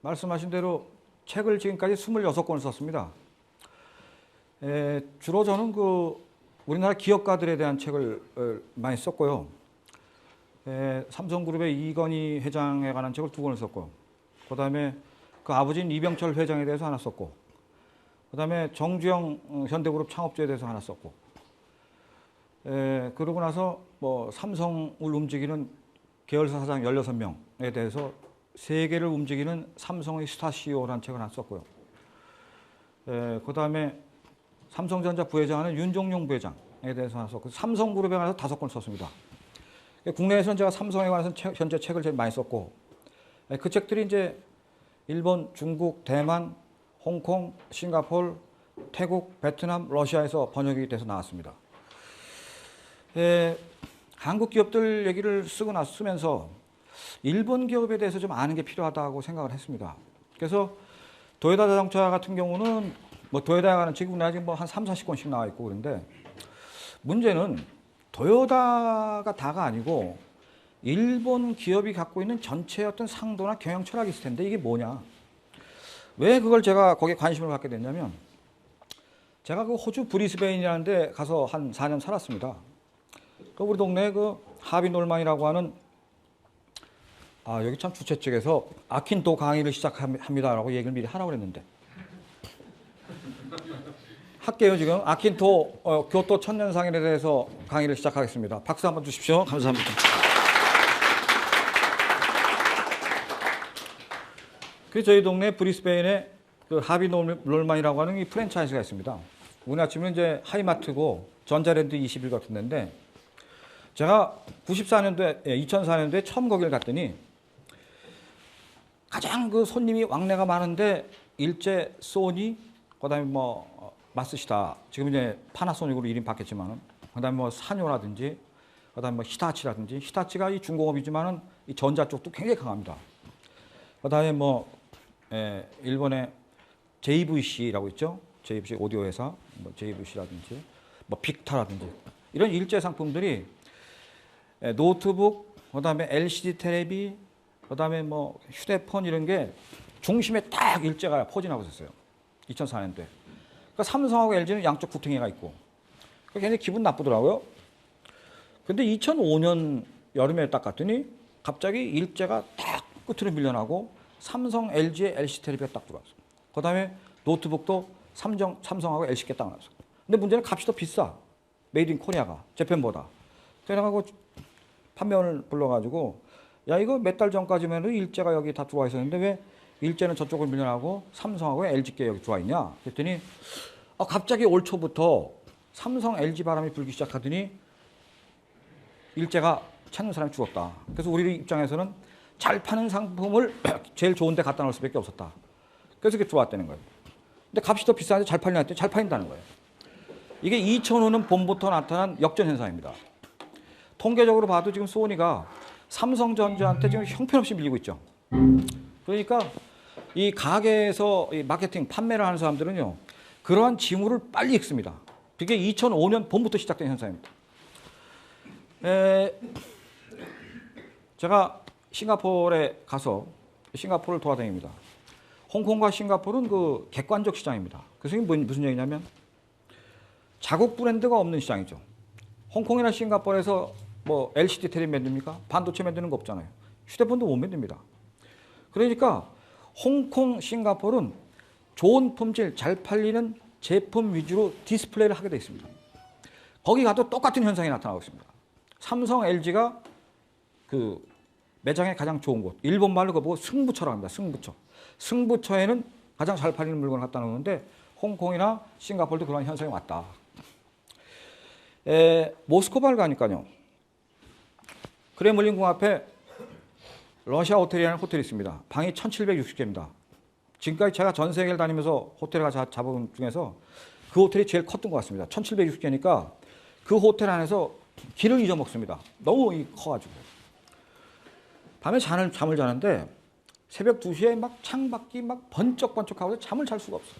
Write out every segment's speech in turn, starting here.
말씀하신 대로 책을 지금까지 26권을 썼습니다. 주로 저는 우리나라 기업가들에 대한 책을 많이 썼고요. 삼성그룹의 이건희 회장에 관한 책을 2권을 썼고, 그 다음에 그 아버지인 이병철 회장에 대해서 하나 썼고, 그 다음에 정주영 현대그룹 창업주에 대해서 하나 썼고, 그러고 나서 삼성을 움직이는 계열사 사장 16명에 대해서 세계를 움직이는 삼성의 스타 CEO라는 책을 하나 썼고요. 그 다음에 삼성전자 부회장하는 윤종용 부회장에 대해서 하나 썼고, 삼성그룹에 관해서 5권 썼습니다. 국내에서는 제가 삼성에 관해서 현재 책을 제일 많이 썼고, 그 책들이 이제 일본, 중국, 대만, 홍콩, 싱가포르, 태국, 베트남, 러시아에서 번역이 돼서 나왔습니다. 한국 기업들 얘기를 쓰면서 일본 기업에 대해서 좀 아는 게 필요하다고 생각을 했습니다. 그래서 도요타 자동차 같은 경우는 도요타에 관한 책이 우리나라에 지금 한 3, 40권씩 나와 있고 그런데 문제는 도요타가 다가 아니고 일본 기업이 갖고 있는 전체의 어떤 상도나 경영 철학이 있을 텐데 이게 뭐냐. 왜 그걸 제가 거기에 관심을 갖게 됐냐면 제가 그 호주 브리스베인이라는 데 가서 한 4년 살았습니다. 우리 동네에 하비 놀만이라고 하는 여기 참 주최 측에서 아킨토 강의를 시작합니다라고 얘기를 미리 하라고 그랬는데 할게요. 지금 아킨토 교토 천년상인에 대해서 강의를 시작하겠습니다. 박수 한번 주십시오. 감사합니다. 저희 동네 브리스베인에 하비 놀만이라고 하는 이 프랜차이즈가 있습니다. 우리나라 치면 이제 하이마트고 전자랜드 21 같은 데인데 제가 2004년도에 처음 거기를 갔더니 가장 손님이 왕래가 많은데 일제 소니, 그다음에 마쓰시다, 지금 이제 파나소닉으로 이름 바뀌었지만은, 그다음에 산요라든지, 그다음에 히타치라든지, 히타치가 이 중공업이지만은 이 전자 쪽도 굉장히 강합니다. 그다음에 일본의 JVC라고 있죠. JVC 오디오 회사, JVC라든지, 빅타라든지 이런 일제 상품들이 노트북, 그다음에 LCD 테레비, 그다음에 휴대폰 이런 게 중심에 딱 일제가 포진하고 있었어요. 2004년도에. 그러니까 삼성하고 LG는 양쪽 구탱이가 있고. 굉장히 기분 나쁘더라고요. 근데 2005년 여름에 딱 갔더니 갑자기 일제가 딱 끝으로 밀려나고 삼성, LG의 LCD 테레비가 딱 들어왔어. 그다음에 노트북도 삼성하고 LC게 딱 나왔어. 근데 문제는 값이 더 비싸. 메이드 인 코리아가 재팬보다. 그래가지고 판매원을 불러가지고 야 이거 몇 달 전까지만 일제가 여기 다 들어와 있었는데 왜 일제는 저쪽을 밀려나고 삼성하고 LG께 여기 들어와 있냐 그랬더니 갑자기 올 초부터 삼성, LG 바람이 불기 시작하더니 일제가 찾는 사람이 죽었다. 그래서 우리 입장에서는 잘 파는 상품을 제일 좋은 데 갖다 놓을 수밖에 없었다. 그래서 그게 들어왔다는 거예요. 근데 값이 더 비싼데 잘 팔리냐 했더니 잘 팔린다는 거예요. 이게 2005년 봄부터 나타난 역전 현상입니다. 통계적으로 봐도 지금 소니가 삼성전자한테 지금 형편없이 밀리고 있죠. 그러니까 이 가게에서 이 마케팅, 판매를 하는 사람들은요, 그러한 징후를 빨리 읽습니다. 그게 2005년 봄부터 시작된 현상입니다. 제가 싱가포르에 가서 싱가포르를 돌아다닙니다. 홍콩과 싱가포르는 객관적 시장입니다. 그래서 이게 무슨 얘기냐면 자국 브랜드가 없는 시장이죠. 홍콩이나 싱가포르에서 LCD 테레비 만듭니까? 반도체 만드는 거 없잖아요. 휴대폰도 못 만듭니다. 그러니까 홍콩, 싱가포르는 좋은 품질, 잘 팔리는 제품 위주로 디스플레이를 하게 되어 있습니다. 거기 가도 똑같은 현상이 나타나고 있습니다. 삼성, LG가 매장에 가장 좋은 곳, 일본 말로 그거 보고 승부처라고 합니다. 승부처. 승부처에는 가장 잘 팔리는 물건을 갖다 놓는데 홍콩이나 싱가포르도 그런 현상이 왔다. 모스크바를 가니까요. 크레물린 궁 앞에 러시아 호텔이라는 호텔이 있습니다. 방이 1760개입니다. 지금까지 제가 전 세계를 다니면서 호텔을 잡은 중에서 그 호텔이 제일 컸던 것 같습니다. 1760개니까 그 호텔 안에서 길을 잊어먹습니다. 너무 커가지고. 밤에 잠을 자는데 새벽 2시에 창밖이 번쩍번쩍하고 잠을 잘 수가 없어요.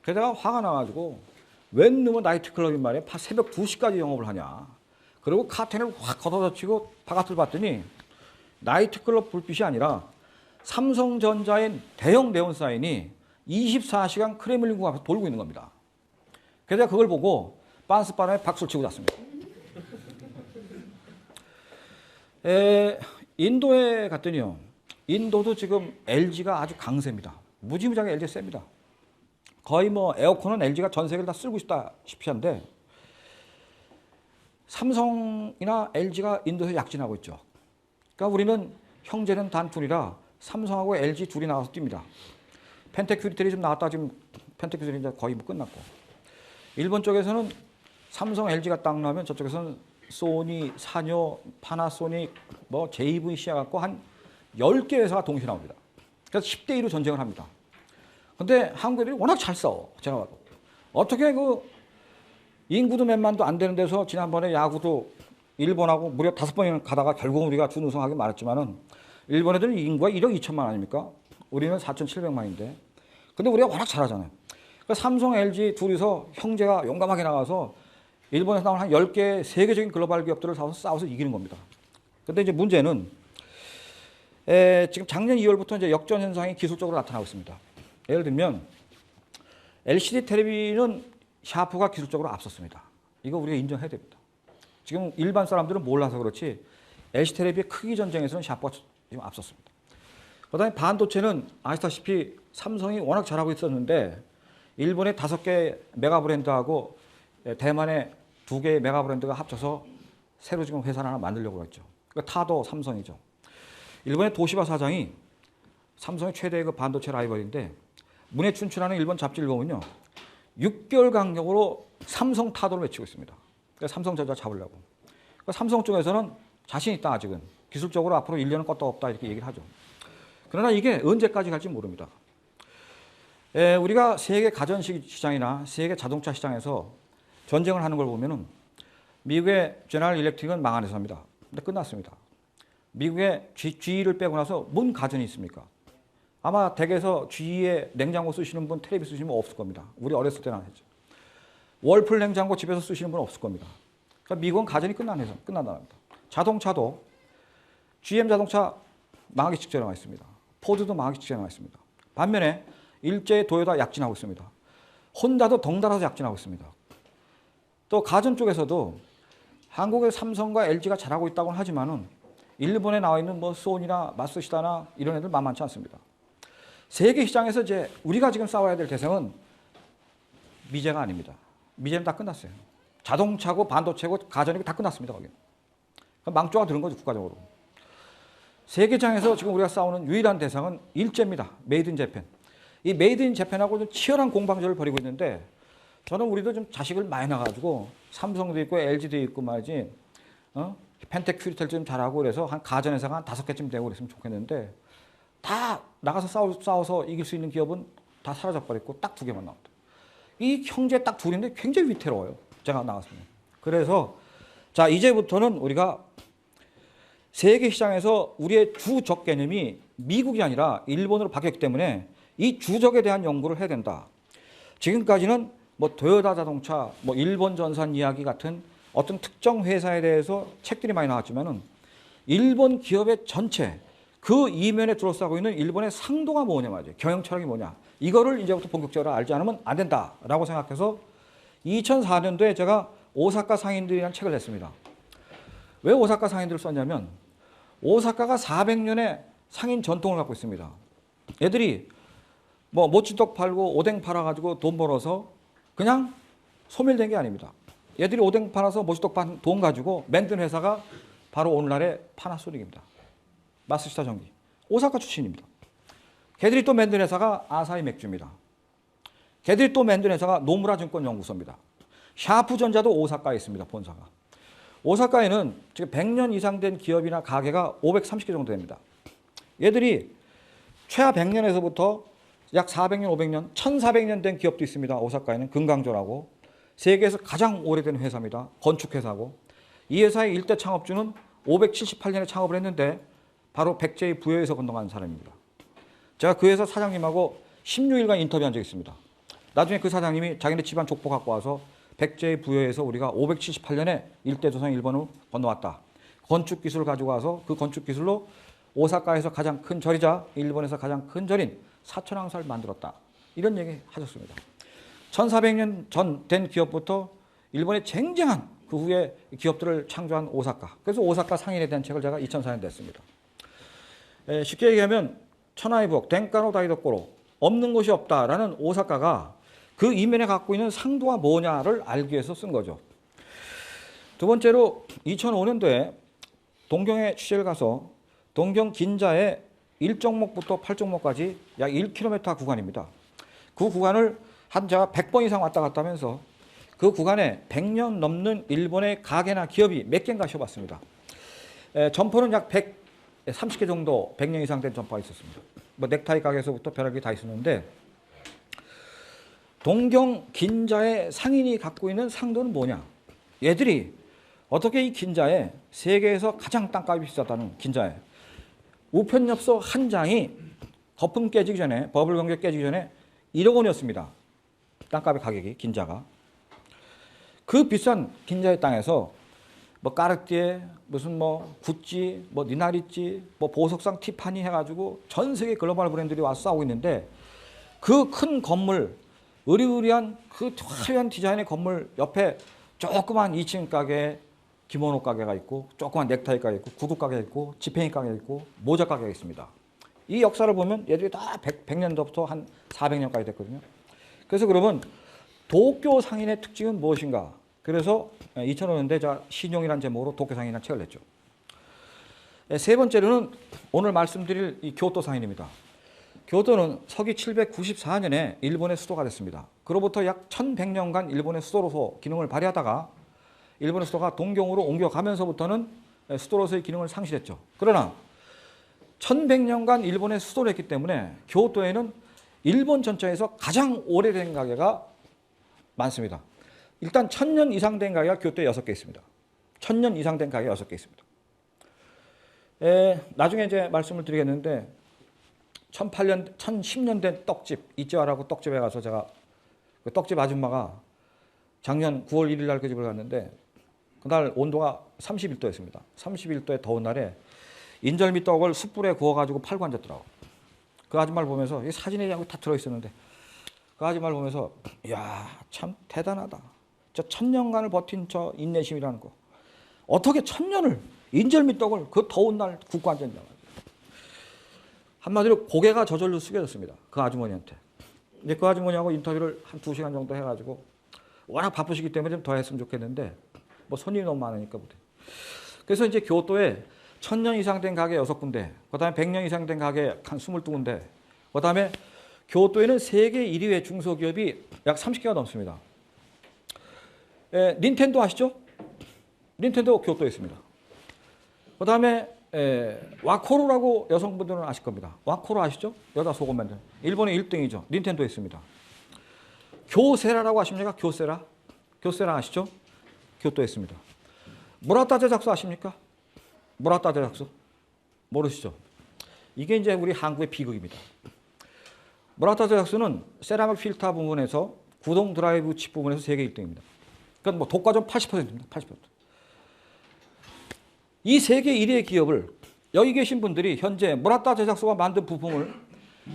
게다가 화가 나가지고 웬 놈의 나이트클럽인 말이야. 새벽 2시까지 영업을 하냐. 그리고 카텐을 확 걷어젖히고 바깥을 봤더니 나이트클럽 불빛이 아니라 삼성전자의 대형 네온사인이 24시간 크레물린궁 앞에서 돌고 있는 겁니다. 그래서 제가 그걸 보고 빤스바람에 박수를 치고 잤습니다. 인도에 갔더니요. 인도도 지금 LG가 아주 강세입니다. 무지무지하게 LG가 셉니다. 거의 뭐 에어컨은 LG가 전 세계를 다 쓸고 있다시피 한데 삼성이나 LG가 인도에서 약진하고 있죠. 그러니까 우리는 형제는 단 둘이라 삼성하고 LG 둘이 나와서 뜁니다. 펜테큐리텔이 좀 나왔다 지금 펜테큐리텔이 이제 거의 뭐 끝났고 일본 쪽에서는 삼성 LG가 딱 나오면 저쪽에서는 소니, 사뇨, 파나소닉, 뭐 JVC 해갖고 한 10개 회사가 동시에 나옵니다. 그래서 10대 1로 전쟁을 합니다. 근데 한국 애들이 워낙 잘 싸워. 제가 봐도. 어떻게 그 인구도 몇만도 안 되는 데서 지난번에 야구도 일본하고 무려 5번이나 가다가 결국은 우리가 준우승하게 말했지만은 일본 애들은 인구가 1억 2천만 아닙니까? 우리는 4,700만인데. 근데 우리가 워낙 잘하잖아요. 그러니까 삼성, LG 둘이서 형제가 용감하게 나가서 일본에서 나온 한 10개 세계적인 글로벌 기업들을 싸워서 이기는 겁니다. 근데 이제 문제는 지금 작년 2월부터 이제 역전 현상이 기술적으로 나타나고 있습니다. 예를 들면 LCD 텔레비는 샤프가 기술적으로 앞섰습니다. 이거 우리가 인정해야 됩니다. 지금 일반 사람들은 몰라서 그렇지 LCD 텔레비의 크기 전쟁에서는 샤프가 지금 앞섰습니다. 그다음에 반도체는 아시다시피 삼성이 워낙 잘하고 있었는데 일본의 5개 메가 브랜드하고 대만의 2개의 메가 브랜드가 합쳐서 새로 지금 회사를 하나 만들려고 했죠. 그러니까 타도 삼성이죠. 일본의 도시바 사장이 삼성의 최대의 그 반도체 라이벌인데 문에 춘춘하는 일본 잡지를 보면요. 6개월 간격으로 삼성 타도를 외치고 있습니다. 그러니까 삼성전자 잡으려고. 그러니까 삼성 쪽에서는 자신 있다 아직은. 기술적으로 앞으로 1년은 껐다 이렇게 얘기를 하죠. 그러나 이게 언제까지 갈지 모릅니다. 우리가 세계 가전시장이나 세계 자동차 시장에서 전쟁을 하는 걸 보면은 미국의 제너럴 일렉트릭은 망한 회사입니다. 근데 끝났습니다. 미국의 GE를 빼고 나서 뭔 가전이 있습니까? 아마 댁에서 GE의 냉장고 쓰시는 분, 텔레비 쓰시는 분 없을 겁니다. 우리 어렸을 때는 했죠. 월풀 냉장고 집에서 쓰시는 분은 없을 겁니다. 그러니까 미국은 가전이 끝난답니다. 자동차도 GM 자동차 망하기 직전에 와 있습니다. 포드도 망하기 직전에 와 있습니다. 반면에 일제히 도요타 약진하고 있습니다. 혼다도 덩달아서 약진하고 있습니다. 또 가전 쪽에서도 한국의 삼성과 LG가 잘하고 있다고는 하지만은 일본에 나와 있는 뭐 소니나 마쓰시다나 이런 애들 만만치 않습니다. 세계 시장에서 이제 우리가 지금 싸워야 될 대상은 미제가 아닙니다. 미제는 다 끝났어요. 자동차고 반도체고 가전이고 다 끝났습니다. 거기. 망조가 들은 거죠 국가적으로. 세계장에서 지금 우리가 싸우는 유일한 대상은 일제입니다. 메이드 인 재팬. 이 메이드 인 재팬하고 좀 치열한 공방전을 벌이고 있는데 저는 우리도 좀 자식을 많이 낳아가지고 삼성도 있고 LG도 있고 말이지 펜텍큐리텔 좀 잘하고 그래서 한 가전회사가 한 5개쯤 되고 그랬으면 좋겠는데 다 나가서 싸워서 이길 수 있는 기업은 다 사라져버렸고 딱 2개만 나옵니다. 이 형제 딱 둘인데 굉장히 위태로워요. 제가 나갔습니다. 그래서 자 이제부터는 우리가 세계 시장에서 우리의 주적 개념이 미국이 아니라 일본으로 바뀌었기 때문에 이 주적에 대한 연구를 해야 된다. 지금까지는 뭐 도요타 자동차, 뭐 일본 전산 이야기 같은 어떤 특정 회사에 대해서 책들이 많이 나왔지만은 일본 기업의 전체 그 이면에 둘러싸고 있는 일본의 상도가 뭐냐 말이죠. 경영 철학이 뭐냐. 이거를 이제부터 본격적으로 알지 않으면 안 된다라고 생각해서 2004년도에 제가 오사카 상인들이라는 책을 냈습니다. 왜 오사카 상인들을 썼냐면 오사카가 400년의 상인 전통을 갖고 있습니다. 애들이 뭐 모찌떡 팔고 오뎅 팔아가지고 돈 벌어서 그냥 소멸된 게 아닙니다. 얘들이 오뎅 팔아서 모찌떡 판 돈 가지고 만든 회사가 바로 오늘날의 파나소닉입니다. 마쓰시타 전기. 오사카 출신입니다. 걔들이 또 만든 회사가 아사히 맥주입니다. 걔들이 또 만든 회사가 노무라 증권 연구소입니다. 샤프전자도 오사카에 있습니다. 본사가. 오사카에는 지금 100년 이상 된 기업이나 가게가 530개 정도 됩니다. 얘들이 최하 100년에서부터 약 400년, 500년, 1400년 된 기업도 있습니다. 오사카에는 금강조라고. 세계에서 가장 오래된 회사입니다. 건축회사고. 이 회사의 일대 창업주는 578년에 창업을 했는데 바로 백제의 부여에서 건너간 사람입니다. 제가 그 회사 사장님하고 16일간 인터뷰한 적이 있습니다. 나중에 그 사장님이 자기네 집안 족보 갖고 와서 백제의 부여에서 우리가 578년에 일대 조선 일본으로 건너왔다. 건축 기술을 가지고 와서 그 건축 기술로 오사카에서 가장 큰 절이자 일본에서 가장 큰 절인 사천왕사를 만들었다. 이런 얘기 하셨습니다. 1400년 전 된 기업부터 일본의 쟁쟁한 그 후에 기업들을 창조한 오사카. 그래서 오사카 상인에 대한 책을 제가 2004년 냈습니다. 쉽게 얘기하면 천하의 부엌, 덴카노 다이도코로 없는 곳이 없다라는 오사카가 그 이면에 갖고 있는 상도가 뭐냐를 알기 위해서 쓴 거죠. 두 번째로 2005년도에 동경에 취재를 가서 동경 긴자의 1종목부터 8종목까지 약 1km 구간입니다. 그 구간을 한 제가 100번 이상 왔다 갔다 하면서 그 구간에 100년 넘는 일본의 가게나 기업이 몇 개인가 쉬어봤습니다. 점포는 약 130개 정도 100년 이상 된 점포가 있었습니다. 뭐 넥타이 가게에서부터 별의게 다 있었는데 동경 긴자의 상인이 갖고 있는 상도는 뭐냐? 얘들이 어떻게 이 긴자에 세계에서 가장 땅값이 비싸다는 긴자에 우편엽서 한 장이 거품 깨지기 전에 버블 경제 깨지기 전에 1억 원이었습니다. 땅값의 가격이 긴자가. 그 비싼 긴자의 땅에서 뭐 까르띠에 무슨 뭐 구찌 뭐 니나리찌 뭐 보석상 티파니 해가지고 전 세계 글로벌 브랜드들이 와서 싸우고 있는데 그 큰 건물 으리으리한 그 화려한 디자인의 건물 옆에 조그만 2층 가게 기모노 가게가 있고 조그만 넥타이 가게 있고 구두 가게 있고 지팽이 가게 있고 모자 가게가 있습니다. 이 역사를 보면 얘들이 다 100년도부터 한 400년까지 됐거든요. 그래서 그러면 도쿄 상인의 특징은 무엇인가? 그래서 2005년대 제가 신용이라는 제목으로 도쿄 상인이라는 책을 냈죠. 세 번째로는 오늘 말씀드릴 이 교토 상인입니다. 교토는 서기 794년에 일본의 수도가 됐습니다. 그로부터 약 1100년간 일본의 수도로서 기능을 발휘하다가 일본의 수도가 동경으로 옮겨가면서부터는 수도로서의 기능을 상실했죠. 그러나 1100년간 일본의 수도를 했기 때문에 교토에는 일본 전체에서 가장 오래된 가게가 많습니다. 일단 1000년 이상 된 가게가 교토에 6개 있습니다. 1000년 이상 된 가게가 6개 있습니다. 나중에 이제 말씀을 드리겠는데 1010년 된 떡집, 이재화라고 떡집에 가서 제가 그 떡집 아줌마가 작년 9월 1일 날 그 집을 갔는데 그날 온도가 31도였습니다. 31도의 더운 날에 인절미 떡을 숯불에 구워가지고 팔고 앉았더라고. 그 아줌마를 보면서 이 사진에 다 들어있었는데 그 아줌마를 보면서 이야 참 대단하다. 저 1000년간을 버틴 저 인내심이라는 거. 어떻게 1000년을 인절미 떡을 그 더운 날 굽고 앉았냐. 한마디로 고개가 저절로 숙여졌습니다. 그 아주머니한테. 이제 그 아주머니하고 인터뷰를 한 2시간 정도 해가지고 워낙 바쁘시기 때문에 좀 더 했으면 좋겠는데 뭐 손님이 너무 많으니까 못해. 그래서 이제 교토에 1000년 이상 된 가게 6군데, 그 다음에 100년 이상 된 가게 한 22군데, 그 다음에 교토에는 세계 1위의 중소기업이 약 30개가 넘습니다. 닌텐도 아시죠? 닌텐도 교토에 있습니다. 그 다음에 와코로라고 여성분들은 아실 겁니다. 와코로 아시죠? 여자 속옷 만드는. 일본의 1등이죠. 닌텐도에 있습니다. 교세라라고 아십니까? 교세라. 교세라 아시죠? 교토에 있습니다. 무라타 제작소 아십니까? 무라타 제작소? 모르시죠? 이게 이제 우리 한국의 비극입니다. 무라타 제작소는 세라믹 필터 부분에서 구동 드라이브 칩 부분에서 세계 1등입니다. 그러니까 뭐 독과점 80%입니다. 80%. 이 세계 1위의 기업을 여기 계신 분들이 현재 무라타 제작소가 만든 부품을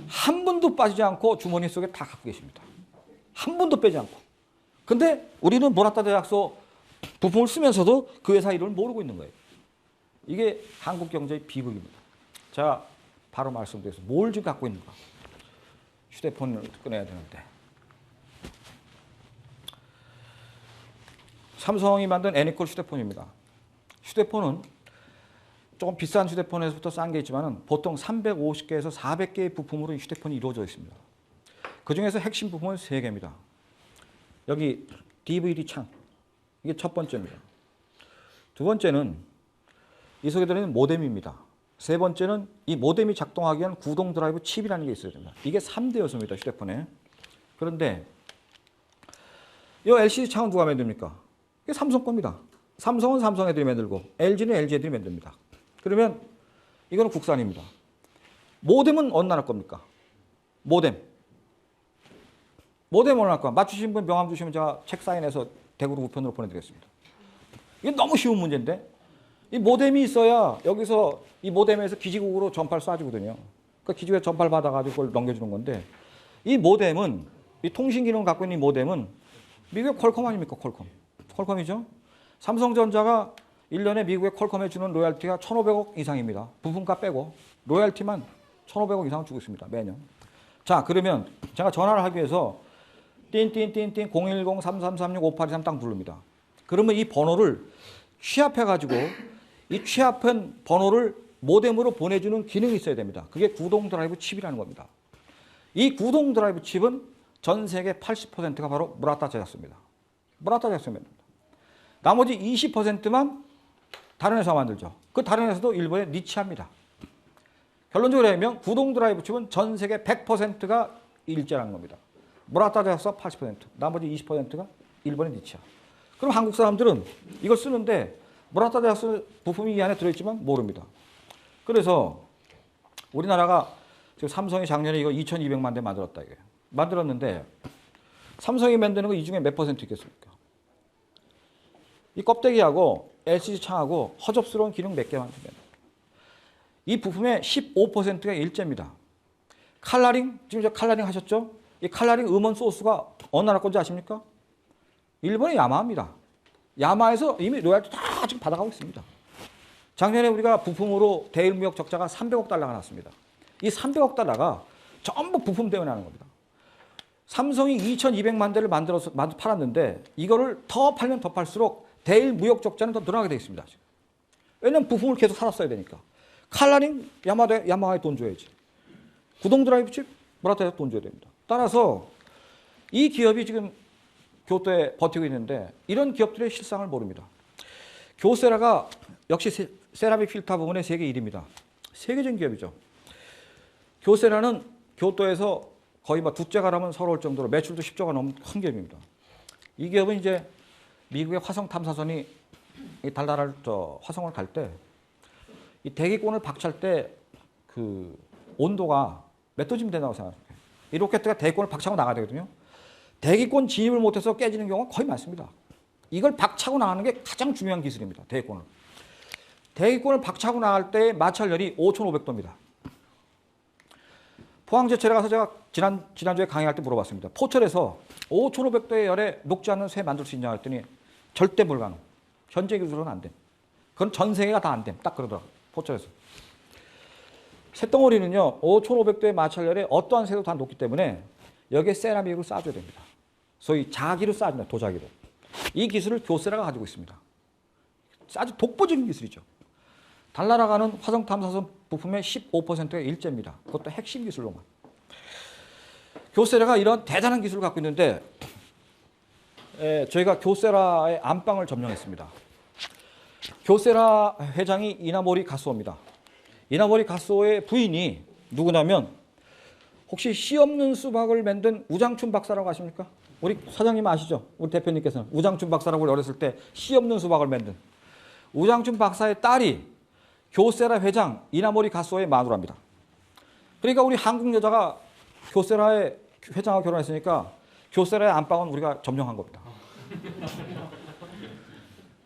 한 분도 빠지지 않고 주머니 속에 다 갖고 계십니다. 한 분도 빼지 않고. 근데 우리는 무라타 제작소 부품을 쓰면서도 그 회사 이름을 모르고 있는 거예요. 이게 한국 경제의 비극입니다. 제가 바로 말씀드려서 뭘 지금 갖고 있는가. 휴대폰을 꺼내야 되는데. 삼성이 만든 애니콜 휴대폰입니다. 휴대폰은 조금 비싼 휴대폰에서부터 싼 게 있지만 보통 350개에서 400개의 부품으로 휴대폰이 이루어져 있습니다. 그중에서 핵심 부품은 3개입니다. 여기 DVD 창, 이게 첫 번째입니다. 두 번째는 이 속에 들어있는 모뎀입니다. 세 번째는 이 모뎀이 작동하기 위한 구동 드라이브 칩이라는 게 있어야 됩니다. 이게 3대 요소입니다. 휴대폰에. 그런데 이 LCD 창은 누가 만듭니까? 이게 삼성 겁니다. 삼성은 삼성 애들이 만들고 LG는 LG 애들이 만듭니다. 그러면 이거는 국산입니다. 모뎀은 어느 나라 겁니까? 모뎀 어느 나라 겁니까? 맞추신 분 명함 주시면 제가 책 사인해서 대구로 우편으로 보내드리겠습니다. 이게 너무 쉬운 문제인데 이 모뎀이 있어야 여기서 이 모뎀에서 기지국으로 전파를 쏴주거든요. 그러니까 기지국에 전파를 받아가지고 그걸 넘겨주는 건데 이 모뎀은 이 통신 기능을 갖고 있는 이 모뎀은 미국의 퀄컴 아닙니까? 퀄컴이죠. 삼성전자가 1년에 미국의 퀄컴에 주는 로열티가 1,500억 이상입니다. 부품값 빼고 로열티만 1,500억 이상 주고 있습니다. 매년. 자, 그러면 제가 전화를 하기 위해서 띵띵띵띵 010-3336-5823 딱 누릅니다. 그러면 이 번호를 취합해가지고 이 취합한 번호를 모뎀으로 보내주는 기능이 있어야 됩니다. 그게 구동 드라이브 칩이라는 겁니다. 이 구동 드라이브 칩은 전 세계 80%가 바로 무라타 제작소입니다. 무라타 제작소입니다. 나머지 20%만 다른 회사가 만들죠. 그 다른 회사도 일본에 니치합니다. 결론적으로 하면 구동 드라이브 칩은 전 세계 100%가 일제라는 겁니다. 무라타 제작소 80%, 나머지 20%가 일본의 니치야. 그럼 한국 사람들은 이걸 쓰는데 무라타 제작소 부품이 이 안에 들어있지만 모릅니다. 그래서 우리나라가 지금 삼성이 작년에 이거 2,200만 대 만들었다 이게. 만들었는데 삼성이 만드는 거 이 중에 몇 퍼센트 있겠습니까? 이 껍데기하고 LCD 창하고 허접스러운 기능 몇 개만 주면 이 부품의 15%가 일제입니다. 칼라링, 지금 저 칼라링 하셨죠? 이 칼라링 음원 소스가 어느 나라 건지 아십니까? 일본의 야마하입니다. 야마에서 이미 로얄티 다 지금 받아가고 있습니다. 작년에 우리가 부품으로 대일 무역 적자가 300억 달러가 났습니다. 이 300억 달러가 전부 부품 때문에 나는 겁니다. 삼성이 2,200만 대를 만들어서 팔았는데 이거를 더 팔면 더 팔수록 대일 무역 적자는 더 늘어나게 되어 있습니다. 왜냐하면 부품을 계속 살았어야 되니까. 칼라링, 야마하에 돈 줘야지. 구동 드라이브 칩, 무라타에 돈 줘야 됩니다. 따라서 이 기업이 지금 교토에 버티고 있는데 이런 기업들의 실상을 모릅니다. 교세라가 역시 세라믹 필터 부분의 세계 1위입니다. 세계적인 기업이죠. 교세라는 교토에서 거의 막 두째가라면 서러울 정도로 매출도 10조가 넘는 큰 기업입니다. 이 기업은 이제 미국의 화성 탐사선이 달나라를 화성을 갈 때 이 대기권을 박차할 때 그 온도가 몇 도쯤 된다고 생각해요. 이 로켓가 대기권을 박차고 나가야 되거든요. 대기권 진입을 못해서 깨지는 경우가 거의 많습니다. 이걸 박차고 나가는 게 가장 중요한 기술입니다. 대기권을. 대기권을 박차고 나갈 때 마찰열이 5,500도입니다. 포항제철에 가서 제가 지난주에 강의할 때 물어봤습니다. 포철에서 5,500도의 열에 녹지 않는 쇠 만들 수 있냐 했더니 절대 불가능. 현재 기술로는 안 됨. 그건 전 세계가 다 안 됨. 딱 그러더라고요. 포철에서. 쇳덩어리는요. 5,500도의 마찰열에 어떠한 쇠도 다 녹기 때문에 여기에 세라믹을 쏴줘야 됩니다. 소위 자기로 쏴줍니다. 도자기로. 이 기술을 교세라가 가지고 있습니다. 아주 독보적인 기술이죠. 달나라 가는 화성 탐사선 부품의 15%가 일제입니다. 그것도 핵심 기술로만. 교세라가 이런 대단한 기술을 갖고 있는데 저희가 교세라의 안방을 점령했습니다. 교세라 회장이 이나모리 가스오입니다. 이나모리 가스오의 부인이 누구냐면 혹시 씨 없는 수박을 만든 우장춘 박사라고 아십니까? 우리 사장님 아시죠? 우리 대표님께서는 우장춘 박사라고 어렸을 때 씨 없는 수박을 만든 우장춘 박사의 딸이 교세라 회장 이나모리 가스오의 마누라입니다. 그러니까 우리 한국 여자가 교세라의 회장하고 결혼했으니까 교세라의 안방은 우리가 점령한 겁니다.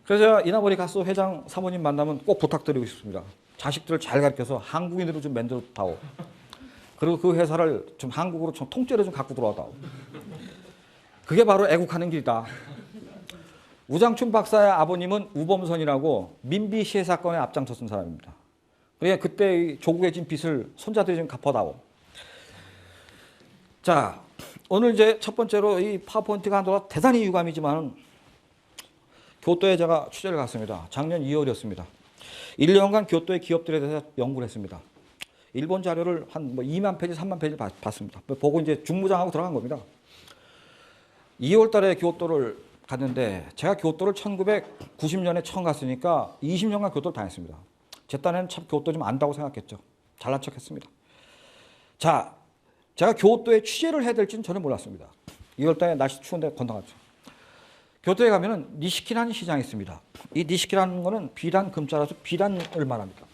그래서 이나모리 가스오 회장 사모님 만나면 꼭 부탁드리고 싶습니다. 자식들을 잘 가르쳐서 한국인으로 좀 만들어다오. 그리고 그 회사를 좀 한국으로 좀 통째로 좀 갖고 들어와다오. 그게 바로 애국하는 길이다. 우장춘 박사의 아버님은 우범선이라고 민비 시해 사건에 앞장섰던 사람입니다. 그러니까 그때 조국에 진 빚을 손자들이 좀 갚아다오. 자, 오늘 이제 첫 번째로 이 파워포인트가 한동안 대단히 유감이지만 교토에 제가 취재를 갔습니다. 작년 2월이었습니다. 1년간 교토의 기업들에 대해서 연구를 했습니다. 일본 자료를 한 2만 페이지, 3만 페이지 봤습니다. 보고 이제 중무장하고 들어간 겁니다. 2월 달에 교토를 갔는데 제가 교토를 1990년에 처음 갔으니까 20년간 교토를 다녔습니다. 제 딴에는 참 교토 좀 안다고 생각했죠. 잘난 척했습니다. 자, 제가 교토에 취재를 해야 될지는 전혀 몰랐습니다. 2월 달에 날씨 추운데 건너갔죠. 교토에 가면은 니시키라는 시장이 있습니다. 이 니시키라는 거는 비란 금자라서 비란을 말합니다.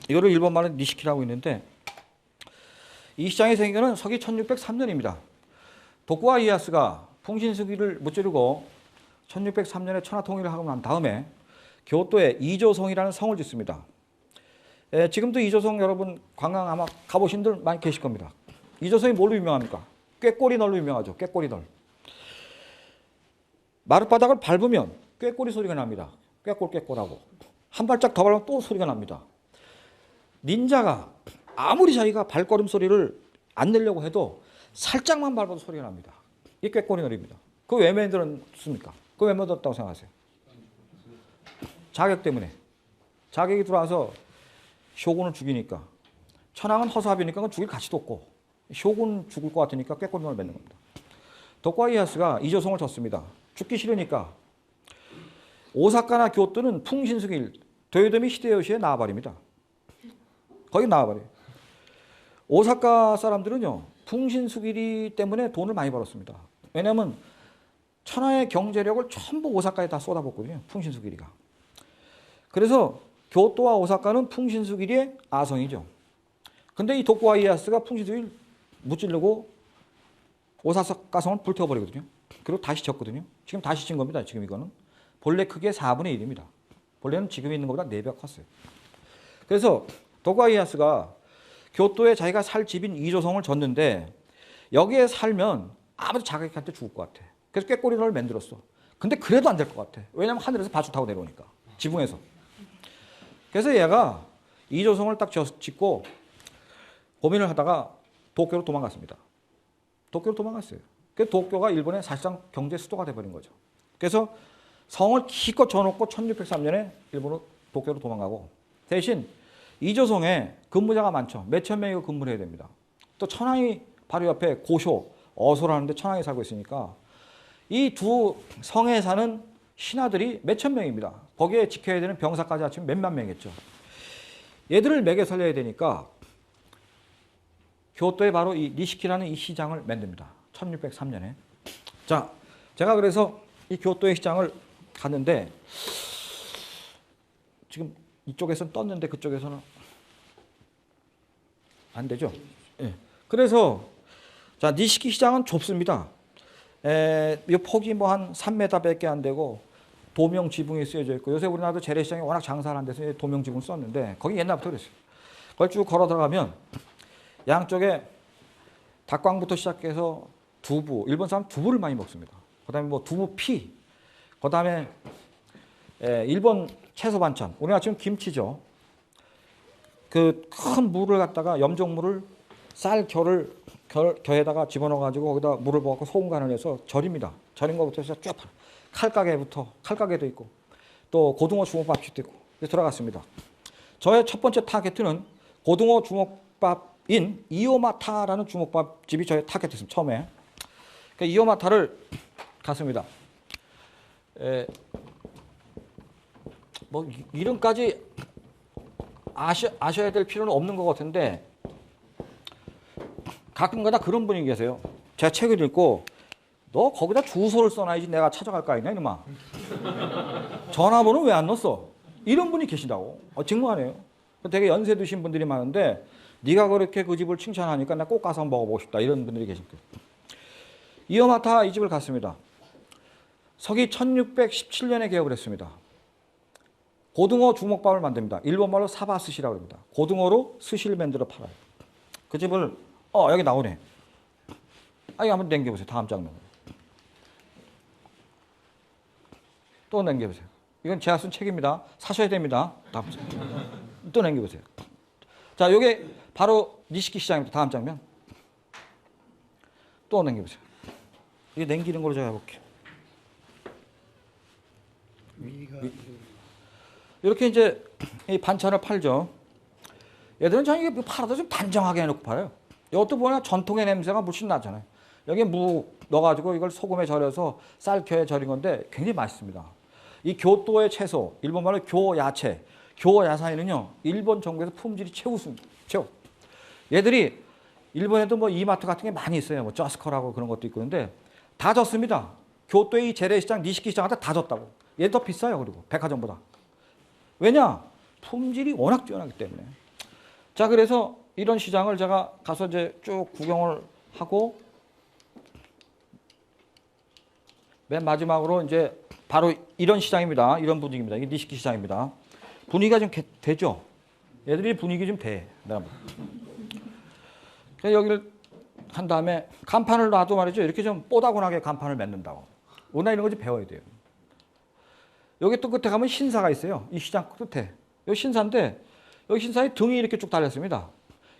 이거를 일본말로 니시키라고 있는데 이 시장이 생긴 것은 서기 1603년입니다. 도쿠와 이에야스가 풍신수기를 무찌르고 1603년에 천하통일을 하고 난 다음에 교토에 이조성이라는 성을 짓습니다. 지금도 이조성 여러분 관광 아마 가보신 분들 많이 계실 겁니다. 이조성이 뭘로 유명합니까? 꾀꼬리널로 유명하죠. 꾀꼬리널. 마룻바닥을 밟으면 꾀꼬리 소리가 납니다. 꾀꼴하고 한 발짝 더 밟으면 또 소리가 납니다. 닌자가 아무리 자기가 발걸음 소리를 안 내려고 해도 살짝만 밟아도 소리가 납니다. 이 꾀꼬리널입니다. 그거 왜 만들었습니까? 그거 왜 만들었다고 생각하세요? 자격 때문에. 자격이 들어와서 쇼군을 죽이니까. 천황은 허사합이니까 죽일 가치도 없고 쇼군 죽을 것 같으니까 꾀꼬리널을 맺는 겁니다. 도쿠가와 이에야스가 이조성을 졌습니다. 죽기 싫으니까 오사카나 교토는 풍신수길 도요토미 히데요시에 나와버립니다. 거기 나와버려요. 오사카 사람들은요 풍신수길이 때문에 돈을 많이 벌었습니다. 왜냐하면 천하의 경제력을 전부 오사카에 다 쏟아붓거든요. 풍신수길이가. 그래서 교토와 오사카는 풍신수길의 아성이죠. 근데 이 도쿠가와 이에야스가 풍신수길 무찌르고 오사카 성을 불태워버리거든요. 그리고 다시 졌거든요. 지금 다시 진 겁니다. 지금 이거는. 본래 크기의 4분의 1입니다. 본래는 지금 있는 것보다 4배 컸어요. 그래서 도쿠가와 이에야스가 교토에 자기가 살 집인 이조성을 졌는데 여기에 살면 아무도 자객한테 죽을 것 같아. 그래서 꾀꼬리를 만들었어. 근데 그래도 안 될 것 같아. 왜냐하면 하늘에서 바주 타고 내려오니까. 지붕에서. 그래서 얘가 이조성을 딱 짓고 고민을 하다가 도쿄로 도망갔습니다. 도쿄로 도망갔어요. 그래서 도쿄가 일본의 사실상 경제 수도가 돼버린 거죠. 그래서 성을 기껏 져놓고 1603년에 일본으로 도쿄로 도망가고 대신 이조성에 근무자가 많죠. 몇천 명이 근무를 해야 됩니다. 또 천황이 바로 옆에 고쇼, 어소라는 데 천황이 살고 있으니까 이 두 성에 사는 신하들이 몇천 명입니다. 거기에 지켜야 되는 병사까지 합치면 몇만 명이겠죠. 얘들을 먹여 살려야 되니까 교토에 바로 이 니시키라는 이 시장을 만듭니다. 1603년에. 자, 제가 그래서 이 교토의 시장을 갔는데 지금 이쪽에서는 떴는데 그쪽에서는 안 되죠. 예. 그래서 자 니시키 시장은 좁습니다. 이 폭이 뭐 한 3m밖에 안 되고 도명 지붕이 쓰여져 있고 요새 우리나라도 재래시장이 워낙 장사를 한 데서 도명 지붕 썼는데 거기 옛날부터 그랬어요. 그걸 쭉 걸어 들어가면 양쪽에 닭광부터 시작해서 두부, 일본 사람 두부를 많이 먹습니다. 그다음에 뭐 두부 피, 그다음에 일본 채소 반찬. 우리나라 지금 김치죠. 그 큰 물을 갖다가 염정물을 쌀 겨에다가 집어넣어가지고 거기다 물을 부어서 소금 간을 해서 절입니다. 절인 것부터 해서 쭉 칼가게도 있고 또 고등어 주먹밥집도 있고 들어갔습니다. 저의 첫 번째 타겟은 고등어 주먹밥인 이오마타라는 주먹밥집이 저의 타겟이었습니다. 처음에 그러니까 이오마타를 갔습니다. 뭐 이름까지 아셔야 될 필요는 없는 것 같은데 가끔가다 그런 분이 계세요. 제가 책을 읽고 너 거기다 주소를 써놔야지 내가 찾아갈 거 아니냐 이놈아. 전화번호 왜 안 넣었어? 이런 분이 계신다고. 증거하네요. 되게 연세 드신 분들이 많은데 네가 그렇게 그 집을 칭찬하니까 나 꼭 가서 한번 먹어보고 싶다. 이런 분들이 계신 거예요. 이오마타 이 집을 갔습니다. 서기 1617년에 개업을 했습니다. 고등어 주먹밥을 만듭니다. 일본말로 사바스시라고 합니다. 고등어로 스시를 만들어 팔아요. 그 집을 여기 나오네. 이거 한번 남겨보세요. 다음 장면. 또 남겨보세요. 이건 제가 쓴 책입니다. 사셔야 됩니다. 다음 장면. 또 남겨보세요. 자, 이게 바로 니시키 시장입니다. 다음 장면. 또 남겨보세요. 이게 남기는 걸로 제가 해볼게요. 이렇게 이제 이 반찬을 팔죠. 얘들은 전 이게 팔아도 좀 단정하게 해놓고 팔아요. 이것도 보면 전통의 냄새가 물씬 나잖아요. 여기에 무 넣어가지고 이걸 소금에 절여서 쌀켜에 절인 건데 굉장히 맛있습니다. 이 교토의 채소, 일본말로 교야채, 교야사이는요, 일본 전국에서 품질이 최우수입니다. 최고. 얘들이 일본에도 뭐 이마트 같은 게 많이 있어요. 뭐 저스커라고 그런 것도 있고 그런데 다 졌습니다. 교토의 이 재래시장, 니시키 시장한테 다 졌다고. 얘 더 비싸요. 그리고 백화점보다. 왜냐? 품질이 워낙 뛰어나기 때문에. 자, 그래서 이런 시장을 제가 가서 이제 쭉 구경을 하고 맨 마지막으로 이제 바로 이런 시장입니다. 이런 분위기입니다. 이게 니시키 시장입니다. 분위기가 좀 되죠? 얘들이 분위기 좀 돼. 그래서 여기를 한 다음에 간판을 놔도 말이죠. 이렇게 좀 뽀다곤하게 간판을 맺는다고. 오늘 이런 거 좀 배워야 돼요. 여기 또 끝에 가면 신사가 있어요. 이 시장 끝에. 여기 신사인데 여기 신사에 등이 이렇게 쭉 달렸습니다.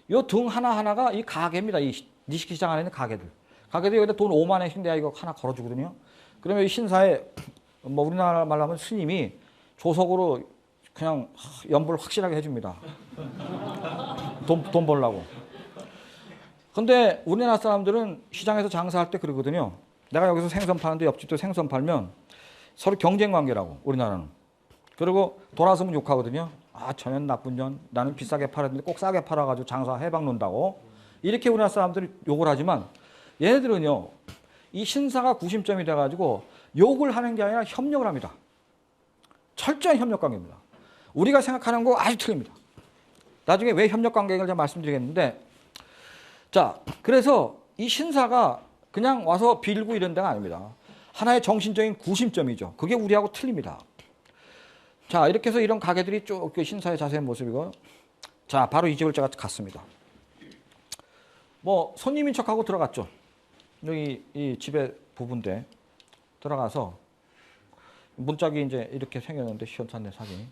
이 등 하나하나가 이 가게입니다. 이 니시키 시장 안에 있는 가게들. 가게들 여기다 돈 5만 원씩 내가 이거 하나 걸어주거든요. 그러면 이 신사에 뭐 우리나라 말로 하면 스님이 조석으로 그냥 연불 확실하게 해줍니다. 돈 벌라고. 근데 우리나라 사람들은 시장에서 장사할 때 그러거든요. 내가 여기서 생선 파는데 옆집도 생선 팔면 서로 경쟁 관계라고, 우리나라는. 그리고 돌아서면 욕하거든요. 아, 저년 나쁜 년, 나는 비싸게 팔았는데 꼭 싸게 팔아가지고 장사 해박 논다고. 이렇게 우리나라 사람들이 욕을 하지만 얘네들은요, 이 신사가 구심점이 돼가지고 욕을 하는 게 아니라 협력을 합니다. 철저한 협력 관계입니다. 우리가 생각하는 거 아주 틀립니다. 나중에 왜 협력 관계를 제가 말씀드리겠는데, 자, 그래서 이 신사가 그냥 와서 빌고 이런 데가 아닙니다. 하나의 정신적인 구심점이죠. 그게 우리하고 틀립니다. 자, 이렇게 해서 이런 가게들이 쭉 신사의 자세한 모습이고, 자, 바로 이 집을 제가 갔습니다. 뭐 손님인 척하고 들어갔죠. 여기 이 집의 부부인데 들어가서 문짝이 이제 이렇게 생겼는데 시원찮네 사진이.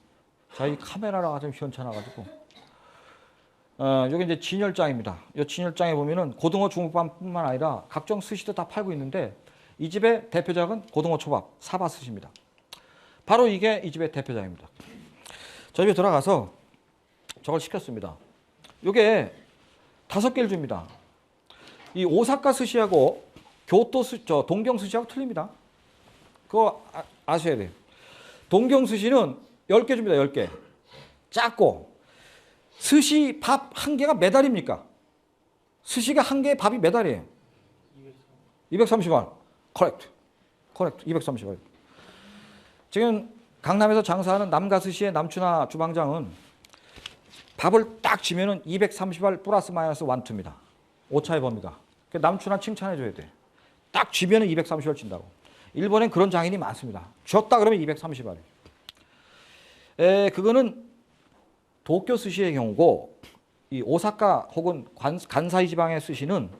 자, 이 카메라가 좀 시원찮아가지고 여기 이제 진열장입니다. 이 진열장에 보면은 고등어 중국밥뿐만 아니라 각종 스시도 다 팔고 있는데 이 집의 대표작은 고등어 초밥 사바 스시입니다. 바로 이게 이 집의 대표작입니다. 저 집에 들어가서 저걸 시켰습니다. 이게 5개를 줍니다. 이 오사카 스시하고 교토 스시, 동경 스시하고 틀립니다. 그거 아셔야 돼요. 동경 스시는 10개 줍니다. 10개. 작고 스시 밥 한 개가 몇 알입니까? 스시가 한 개의 밥이 몇 알이에요? 230알. 커렉트. 230알. 지금 강남에서 장사하는 남가스시의 남춘하 주방장은 밥을 딱 지면은 230알 플러스 마이너스 1, 2입니다. 오차의 범위가. 남춘하 칭찬해줘야 돼. 딱 쥐면은 230알 친다고. 일본엔 그런 장인이 많습니다. 쥐었다 그러면 230알. 그거는 도쿄 스시의 경우고 이 오사카 혹은 간사이 지방의 스시는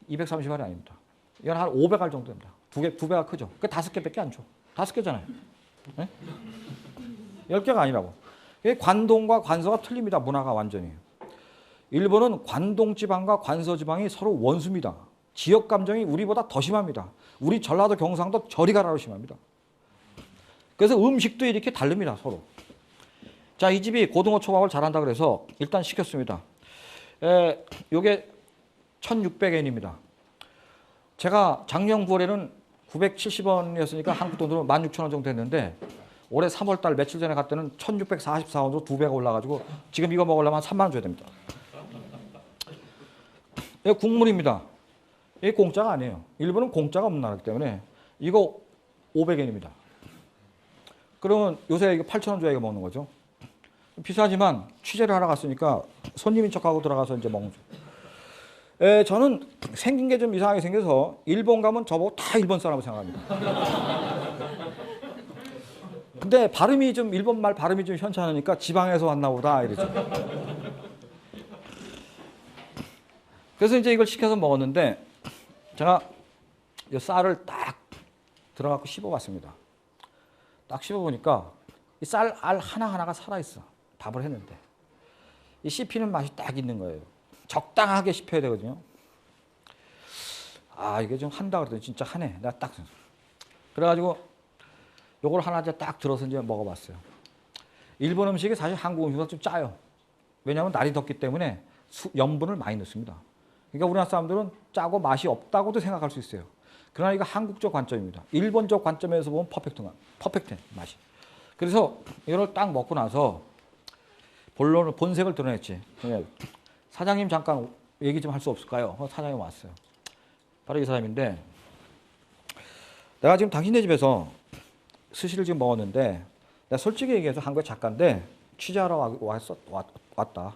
230알이 아닙니다. 이건 한 500알 정도 됩니다. 두 배가 크죠. 그 5개밖에 안 줘. 5개잖아요. 네? 10개가 아니라고. 관동과 관서가 틀립니다. 문화가 완전히. 일본은 관동 지방과 관서 지방이 서로 원수입니다. 지역 감정이 우리보다 더 심합니다. 우리 전라도 경상도 저리 가라로 심합니다. 그래서 음식도 이렇게 다릅니다. 서로. 자, 이 집이 고등어 초밥을 잘한다 그래서 일단 시켰습니다. 요게 1,600엔입니다. 제가 작년 9월에는 970원이었으니까 한국 돈으로 16,000원 정도 됐는데 올해 3월 달 며칠 전에 갔더니 1,644원으로 2배가 올라가지고 지금 이거 먹으려면 한 3만 원 줘야 됩니다. 이거 국물입니다. 이게 공짜가 아니에요. 일본은 공짜가 없는 나라이기 때문에 이거 500엔입니다. 그러면 요새 이거 8,000원 줘야 이거 먹는 거죠. 비싸지만 취재를 하러 갔으니까 손님인 척하고 들어가서 이제 먹는 죠. 저는 생긴 게 좀 이상하게 생겨서 일본 가면 저보고 다 일본 사람으로 생각합니다. 근데 발음이 좀 일본말 발음이 좀 현찮으니까 지방에서 왔나 보다 이러죠. 그래서 이제 이걸 시켜서 먹었는데 제가 이 쌀을 딱 들어가고 씹어봤습니다. 딱 씹어보니까 이 쌀 알 하나하나가 살아있어. 밥을 했는데. 이 씹히는 맛이 딱 있는 거예요. 적당하게 씹혀야 되거든요. 아, 이게 좀 한다 그랬더니 진짜 하네. 내가 딱. 그래가지고 요걸 하나 이제 딱 들어서 이제 먹어봤어요. 일본 음식이 사실 한국 음식보다 좀 짜요. 왜냐하면 날이 덥기 때문에 염분을 많이 넣습니다. 그러니까 우리나라 사람들은 짜고 맛이 없다고도 생각할 수 있어요. 그러나 이거 한국적 관점입니다. 일본적 관점에서 보면 퍼펙트해 맛이. 그래서 이걸 딱 먹고 나서 본색을 드러냈지. 사장님 잠깐 얘기 좀 할 수 없을까요? 사장님 왔어요. 바로 이 사람인데 내가 지금 당신네 집에서 스시를 지금 먹었는데 내가 솔직히 얘기해서 한국의 작가인데 취재하러 왔다.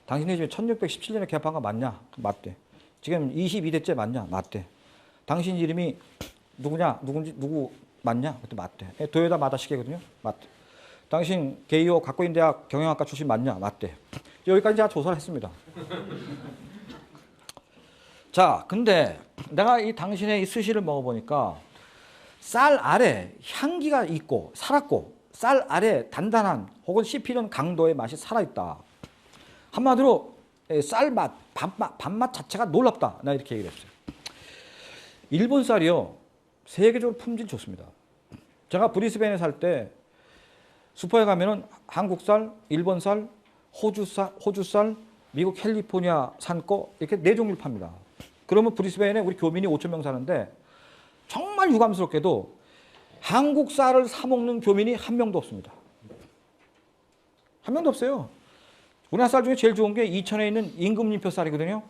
당신네 집에 1617년에 개업한 거 맞냐? 맞대. 지금 22대째 맞냐? 맞대. 당신 이름이 누구냐? 누구 맞냐? 그때 맞대. 도요다 마다 시계거든요. 맞대. 당신 게이오 갖고 있는 대학 경영학과 출신 맞냐? 맞대. 여기까지 제가 조사를 했습니다. 자, 근데 내가 이 당신의 이 스시를 먹어보니까 쌀 아래 향기가 있고 살았고 쌀 아래 단단한 혹은 씹히는 강도의 맛이 살아있다. 한마디로 쌀맛, 밥맛 자체가 놀랍다. 나 이렇게 얘기를 했어요. 일본 쌀이요. 세계적으로 품질 좋습니다. 제가 브리스벤에 살 때 슈퍼에 가면은 한국 쌀, 일본 쌀, 호주 쌀, 미국 캘리포니아 산 거 이렇게 네 종류를 팝니다. 그러면 브리스벤에 우리 교민이 5천 명 사는데 정말 유감스럽게도 한국 쌀을 사 먹는 교민이 한 명도 없습니다. 한 명도 없어요. 우리나라 쌀 중에 제일 좋은 게 이천에 있는 임금님표 쌀이거든요.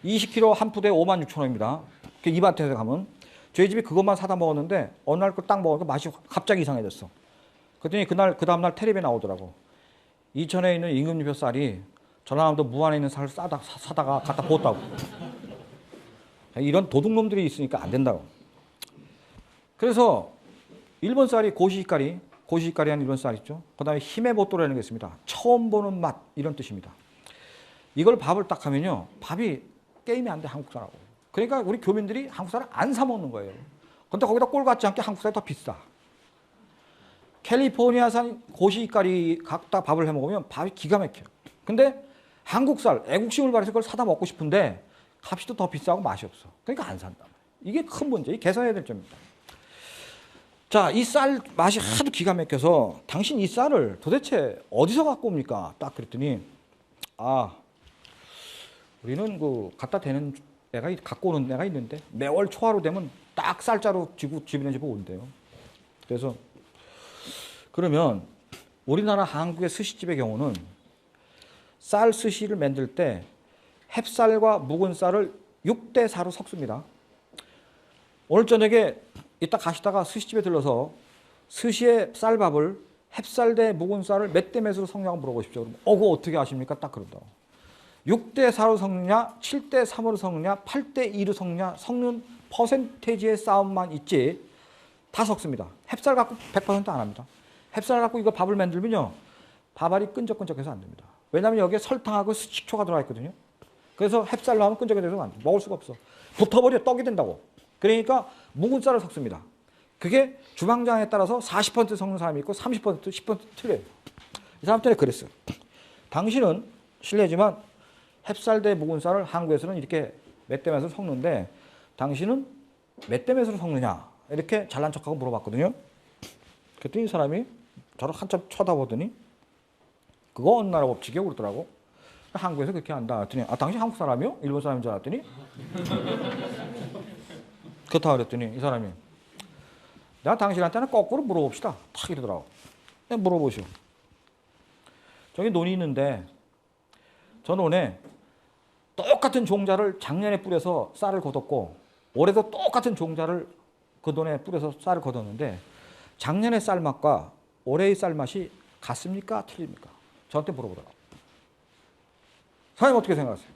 20kg 한 푸대에 56,000원입니다. 이마트에서 가면. 저희 집이 그것만 사다 먹었는데 어느 날 그 딱 먹으니까 맛이 갑자기 이상해졌어. 그랬더니 그 다음날 텔레비에 나오더라고. 이천에 있는 임금님표 쌀이 전라남도 무안에 있는 쌀을 사다가 갖다 부었다고. 이런 도둑놈들이 있으니까 안 된다고. 그래서 일본 쌀이 고시히카리한 일본 쌀 있죠. 그 다음에 히메모토라는 게 있습니다. 처음 보는 맛 이런 뜻입니다. 이걸 밥을 딱 하면요. 밥이 게임이 안 돼 한국 쌀하고. 그러니까 우리 교민들이 한국 쌀을 안 사 먹는 거예요. 근데 거기다 꼴 같지 않게 한국 쌀이 더 비싸. 캘리포니아산 고시히카리 갖다 밥을 해 먹으면 밥이 기가 막혀. 근데 한국 쌀 애국심을 발휘해서 그걸 사다 먹고 싶은데 값이 또 더 비싸고 맛이 없어. 그러니까 안 산다. 이게 큰 문제. 이 개선해야 될 점입니다. 자, 이 쌀 맛이 하도 기가 막혀서 당신 이 쌀을 도대체 어디서 갖고 옵니까? 딱 그랬더니 우리는 그 갖다 대는 애가 갖고 오는 애가 있는데 매월 초하루 되면 딱 쌀자루 집에 집어 온대요. 그래서 그러면 우리나라 한국의 스시집의 경우는 쌀 스시를 만들 때 햅쌀과 묵은 쌀을 6대 4로 섞습니다. 오늘 저녁에 이따 가시다가 스시집에 들러서 스시의 쌀밥을 햅쌀 대 묵은 쌀을 몇 대 몇으로 섞냐고 물어보십시오. 그럼 그거 어떻게 아십니까? 딱 그런다고. 6대 4로 섞느냐, 7대 3으로 섞느냐, 8대 2로 섞느냐, 섞는 퍼센테이지의 싸움만 있지 다 섞습니다. 햅쌀 갖고 100% 안 합니다. 햅쌀 갖고 이거 밥을 만들면요. 밥알이 끈적끈적해서 안 됩니다. 왜냐하면 여기에 설탕하고 식초가 들어가 있거든요. 그래서 햅쌀로 하면 끈적해서 안 돼. 먹을 수가 없어. 붙어버려 떡이 된다고. 그러니까 묵은 쌀을 섞습니다. 그게 주방장에 따라서 40% 섞는 사람이 있고 30%, 10% 틀려요. 이 사람 때문에 그랬어요. 당신은 실례지만 햅쌀 대 묵은 쌀을 한국에서는 이렇게 몇 대 몇으로 섞는데 당신은 몇 대 몇으로 섞느냐 이렇게 잘난 척하고 물어봤거든요. 그랬더니 이 사람이 저를 한참 쳐다보더니 그거 어느 나라 법칙이요? 그러더라고. 한국에서 그렇게 한다. 그랬더니 당신 한국 사람이요? 일본 사람인 줄 알았더니 그렇다 그랬더니 이 사람이 내가 당신한테는 거꾸로 물어봅시다. 탁 이러더라고. 내가 물어보시오. 저기 논이 있는데 저 논에 똑같은 종자를 작년에 뿌려서 쌀을 거뒀고 올해도 똑같은 종자를 그 논에 뿌려서 쌀을 거뒀는데 작년의 쌀맛과 올해의 쌀맛이 같습니까? 틀립니까? 저한테 물어보더라고. 사장님 어떻게 생각하세요?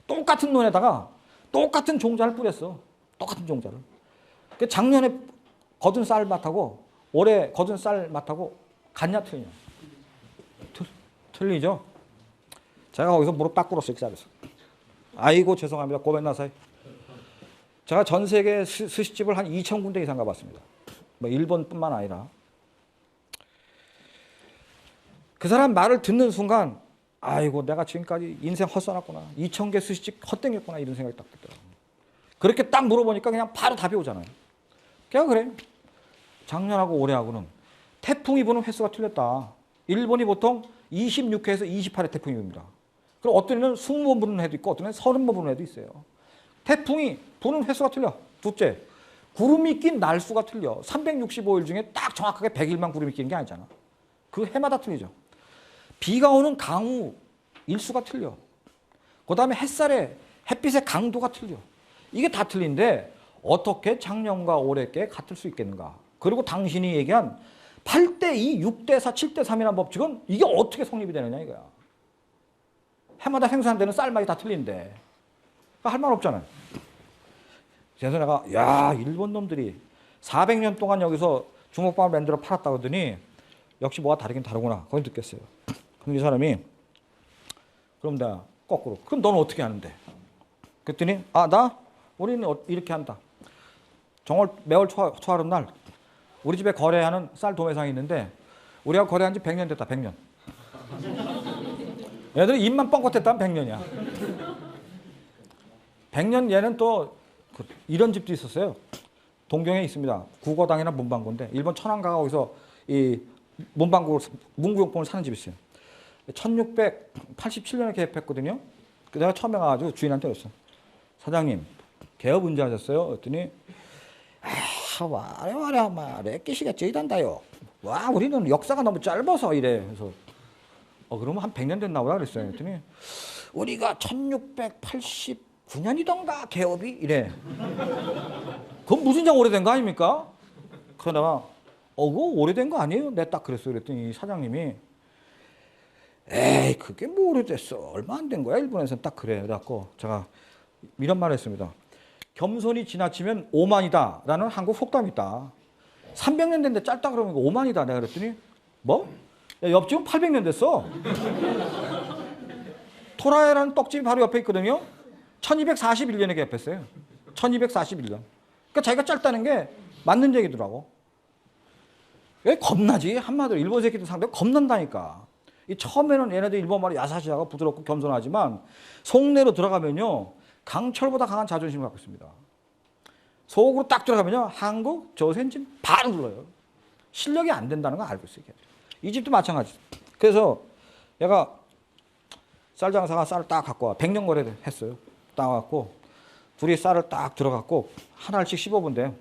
똑같은 논에다가 똑같은 종자를 뿌렸어. 똑같은 종자를. 작년에 거둔 쌀 맛하고 올해 거둔 쌀 맛하고 같냐 틀리냐? 틀리죠? 제가 거기서 무릎 딱 꿇었어요. 그 자리에서. 아이고 죄송합니다. 고멘나사이. 제가 전 세계 스시집을 한 2,000군데 이상 가봤습니다. 뭐 일본뿐만 아니라. 그 사람 말을 듣는 순간 아이고 내가 지금까지 인생 헛살았구나. 2,000개 스시집 헛땡겼구나 이런 생각이 딱 들더라고요. 그렇게 딱 물어보니까 그냥 바로 답이 오잖아요. 그냥 그래요. 작년하고 올해하고는 태풍이 부는 횟수가 틀렸다. 일본이 보통 26회에서 28회 태풍이 붑니다. 그럼 어떤 애는 20번 부는 해도 있고 어떤 애는 30번 부는 해도 있어요. 태풍이 부는 횟수가 틀려. 둘째, 구름이 낀 날수가 틀려. 365일 중에 딱 정확하게 100일만 구름이 끼는 게 아니잖아. 그 해마다 틀리죠. 비가 오는 강우 일수가 틀려. 그 다음에 햇빛의 강도가 틀려. 이게 다 틀린데 어떻게 작년과 올해 게 같을 수 있겠는가. 그리고 당신이 얘기한 8대2, 6대4, 7대3이라는 법칙은 이게 어떻게 성립이 되느냐 이거야. 해마다 생산되는 쌀맛이 다 틀린데 할 말 없잖아요. 그래서 내가 야 일본 놈들이 400년 동안 여기서 주먹밥을 만들어 팔았다 그러더니 역시 뭐가 다르긴 다르구나. 거기 느꼈어요. 그럼 이 사람이 그럼 내가 거꾸로 그럼 너는 어떻게 하는데? 그랬더니 우리는 이렇게 한다. 정월 매월 초하룻 날 우리 집에 거래하는 쌀 도매상이 있는데 우리가 거래한 지 100년 됐다. 100년. 얘들은 입만 뻥긋했다면 100년이야. 100년 얘는 또 이런 집도 있었어요. 동경에 있습니다. 국어당이나 문방구인데 일본 천황가가 거기서 이 문구용품을 사는 집이 있어요. 1687년에 개업했거든요. 내가 처음에 가가지고 주인한테 그랬어. 사장님, 개업 언제 하셨어요? 그랬더니 와래 끼시가 쩌이단다요. 와, 우리는 역사가 너무 짧아서 이래. 그래서 그러면 한 100년 됐나 보다 그랬어요. 그랬더니 우리가 1689년이던가 개업이 이래. 그건 무슨 장 오래된 거 아닙니까? 그러다가 그거 오래된 거 아니에요? 내가 딱 그랬어요. 그랬더니 사장님이 에이 그게 뭐 오래됐어. 얼마 안 된 거야 일본에서는 딱 그래. 그래갖고 제가 이런 말을 했습니다. 겸손이 지나치면 오만이다 라는 한국 속담이 있다. 300년 됐는데 짧다 그러면 오만이다. 내가 그랬더니 뭐? 야, 옆집은 800년 됐어. 토라에라는 떡집이 바로 옆에 있거든요. 1241년에 개업했어요. 1241년. 그러니까 자기가 짧다는 게 맞는 얘기더라고. 왜 겁나지? 한마디로 일본 새끼들 상대로 겁난다니까. 이 처음에는 얘네들 일본말이 야사시하고 부드럽고 겸손하지만 속내로 들어가면요. 강철보다 강한 자존심을 갖고 있습니다. 속으로 딱 들어가면요. 한국, 조선진 바로 불러요. 실력이 안 된다는 거 알고 있어요. 이 집도 마찬가지. 그래서 얘가 쌀 장사가 쌀을 딱 갖고 와. 100년 거래를 했어요. 딱 갖고 둘이 쌀을 딱 들어갖고 한 알씩 씹어본대요.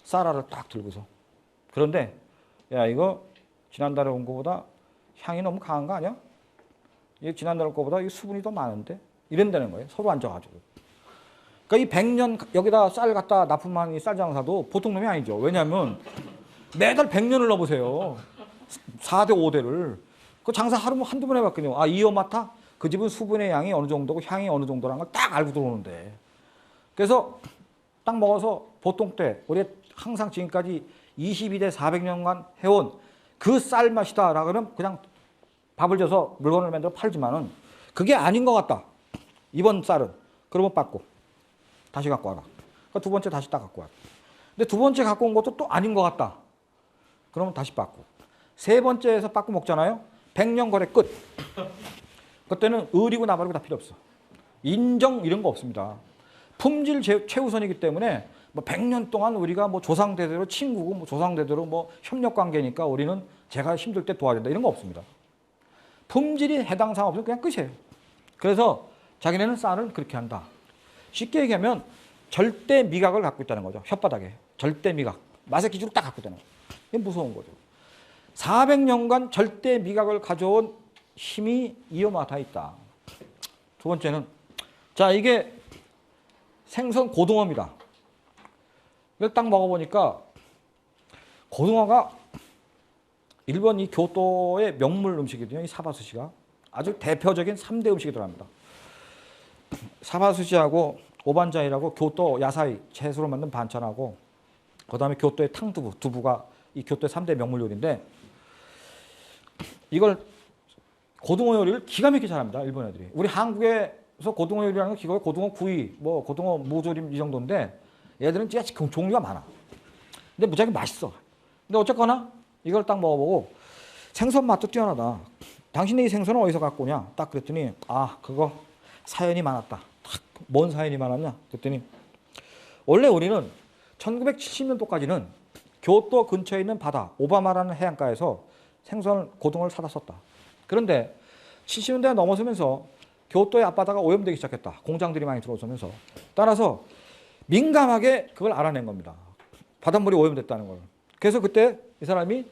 쌀알을 딱 들고서. 그런데 야 이거 지난달에 온 거보다 향이 너무 강한 거 아니야? 이게 지난달 거보다 이 수분이 더 많은데? 이런다는 거예요. 서로 앉아가지고. 그러니까 이 100년 여기다 쌀 갖다 납품한 이 쌀 장사도 보통 놈이 아니죠. 왜냐하면 매달 100년을 넣어보세요. 4대 5대를. 그 장사 한두 번 해봤거든요. 이어마타? 그 집은 수분의 양이 어느 정도고 향이 어느 정도라는 걸 딱 알고 들어오는데. 그래서 딱 먹어서 보통 때 우리 항상 지금까지 22대 400년간 해온 그 쌀 맛이다 라고 하면 그냥 밥을 줘서 물건을 만들어 팔지만은 그게 아닌 것 같다. 이번 쌀은. 그러면 받고 다시 갖고 와라. 그러니까 두 번째 다시 딱 갖고 와라. 근데 두 번째 갖고 온 것도 또 아닌 것 같다. 그러면 다시 받고. 세 번째에서 받고 먹잖아요. 100년 거래 끝. 그때는 의리고 나발이고 다 필요 없어. 인정 이런 거 없습니다. 품질 최우선이기 때문에 뭐 100년 동안 우리가 뭐 조상대대로 친구고 뭐 조상대대로 뭐 협력 관계니까 우리는 제가 힘들 때 도와준다 이런 거 없습니다. 품질이 해당 사항 없으면 그냥 끝이에요. 그래서 자기네는 쌀을 그렇게 한다. 쉽게 얘기하면 절대 미각을 갖고 있다는 거죠. 혓바닥에. 절대 미각. 맛의 기준을 딱 갖고 있다는 거죠. 이게 무서운 거죠. 400년간 절대 미각을 가져온 힘이 이어마타 있다. 두 번째는 자 이게 생선 고등어입니다. 이걸 딱 먹어보니까 고등어가 일본 이 교토의 명물 음식이거든요. 이 사바스시가 아주 대표적인 3대 음식이 들어갑니다. 사바스시하고 오반자이라고 교토 야사이 채소로 만든 반찬하고 그다음에 교토의 탕두부 두부가 이 교토의 3대 명물 요리인데 이걸 고등어 요리를 기가 막히게 잘합니다. 일본 애들이. 우리 한국에서 고등어 요리라는 건 기가 고등어 구이, 뭐 고등어 무조림 이 정도인데 얘들은 진짜 종류가 많아. 근데 무지하게 맛있어. 근데 어쨌거나 이걸 딱 먹어보고 생선 맛도 뛰어나다. 당신네 이 생선은 어디서 갖고 오냐? 딱 그랬더니 그거 사연이 많았다. 뭔 사연이 많았냐? 그랬더니 원래 우리는 1970년도까지는 교토 근처에 있는 바다 오바마라는 해안가에서 생선을 고등어를 사다 썼다. 그런데 70년대가 넘어서면서 교토의 앞바다가 오염되기 시작했다. 공장들이 많이 들어오면서. 따라서 민감하게 그걸 알아낸 겁니다. 바닷물이 오염됐다는 걸. 그래서 그때 이 사람이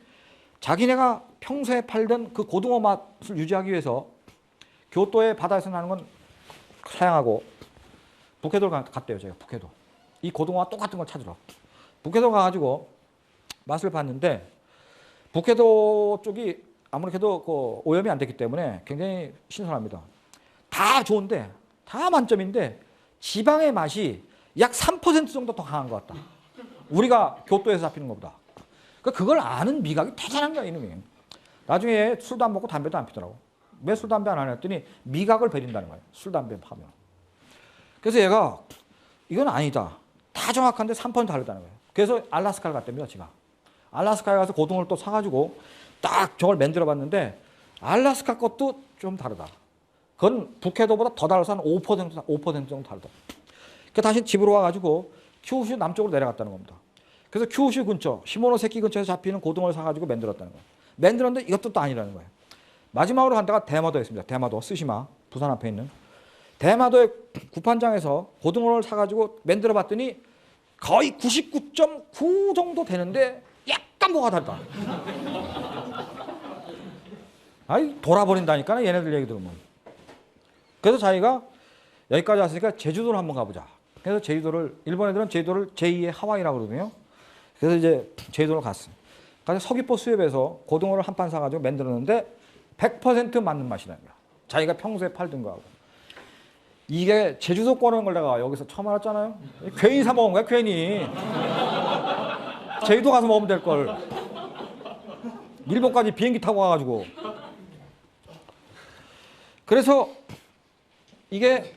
자기네가 평소에 팔던 그 고등어 맛을 유지하기 위해서 교토의 바다에서 나는 건 사양하고 북해도를 갔대요. 제가 북해도. 이 고등어와 똑같은 걸 찾으러. 북해도 가가지고 맛을 봤는데 북해도 쪽이 아무래도 그 오염이 안 됐기 때문에 굉장히 신선합니다. 다 좋은데 다 만점인데 지방의 맛이 약 3% 정도 더 강한 것 같다. 우리가 교토에서 잡히는 것보다. 그러니까 그걸 아는 미각이 대단한 거야, 이놈이. 나중에 술도 안 먹고 담배도 안 피더라고. 왜 술, 담배 안 하냐 했더니 미각을 버린다는 거예요. 술, 담배 하면. 그래서 얘가 이건 아니다. 다 정확한데 3% 다르다는 거예요. 그래서 알라스카를 갔답니다, 제가. 알라스카에 가서 고등어를 또 사가지고 딱 저걸 만들어 봤는데 알라스카 것도 좀 다르다. 그건 북해도보다 더 달라서 한 5% 정도 다르다. 그 다시 집으로 와가지고 큐슈 남쪽으로 내려갔다는 겁니다. 그래서 큐슈 근처, 시모노세키 근처에서 잡히는 고등어를 사가지고 만들었다는 거예요. 만들었는데 이것도 또 아니라는 거예요. 마지막으로 간 데가 대마도였습니다. 대마도, 스시마, 부산 앞에 있는. 대마도의 구판장에서 고등어를 사가지고 만들어 봤더니 거의 99.9 정도 되는데 약간 뭐가 다르다. 아이, 돌아버린다니까, 얘네들 얘기 들으면. 그래서 자기가 여기까지 왔으니까 제주도를 한번 가보자. 그래서 제주도를, 일본 애들은 제주도를 제2의 하와이라고 그러거든요. 그래서 이제 제주도를 갔어요. 그래서 서귀포 수협에서 고등어를 한 판 사가지고 만들었는데 100% 맞는 맛이라는 거야. 자기가 평소에 팔던 거하고. 이게 제주도 거라는 걸 내가 여기서 처음 알았잖아요. 괜히 사 먹은 거야, 괜히. 제주도 가서 먹으면 될 걸. 일본까지 비행기 타고 가가지고. 그래서 이게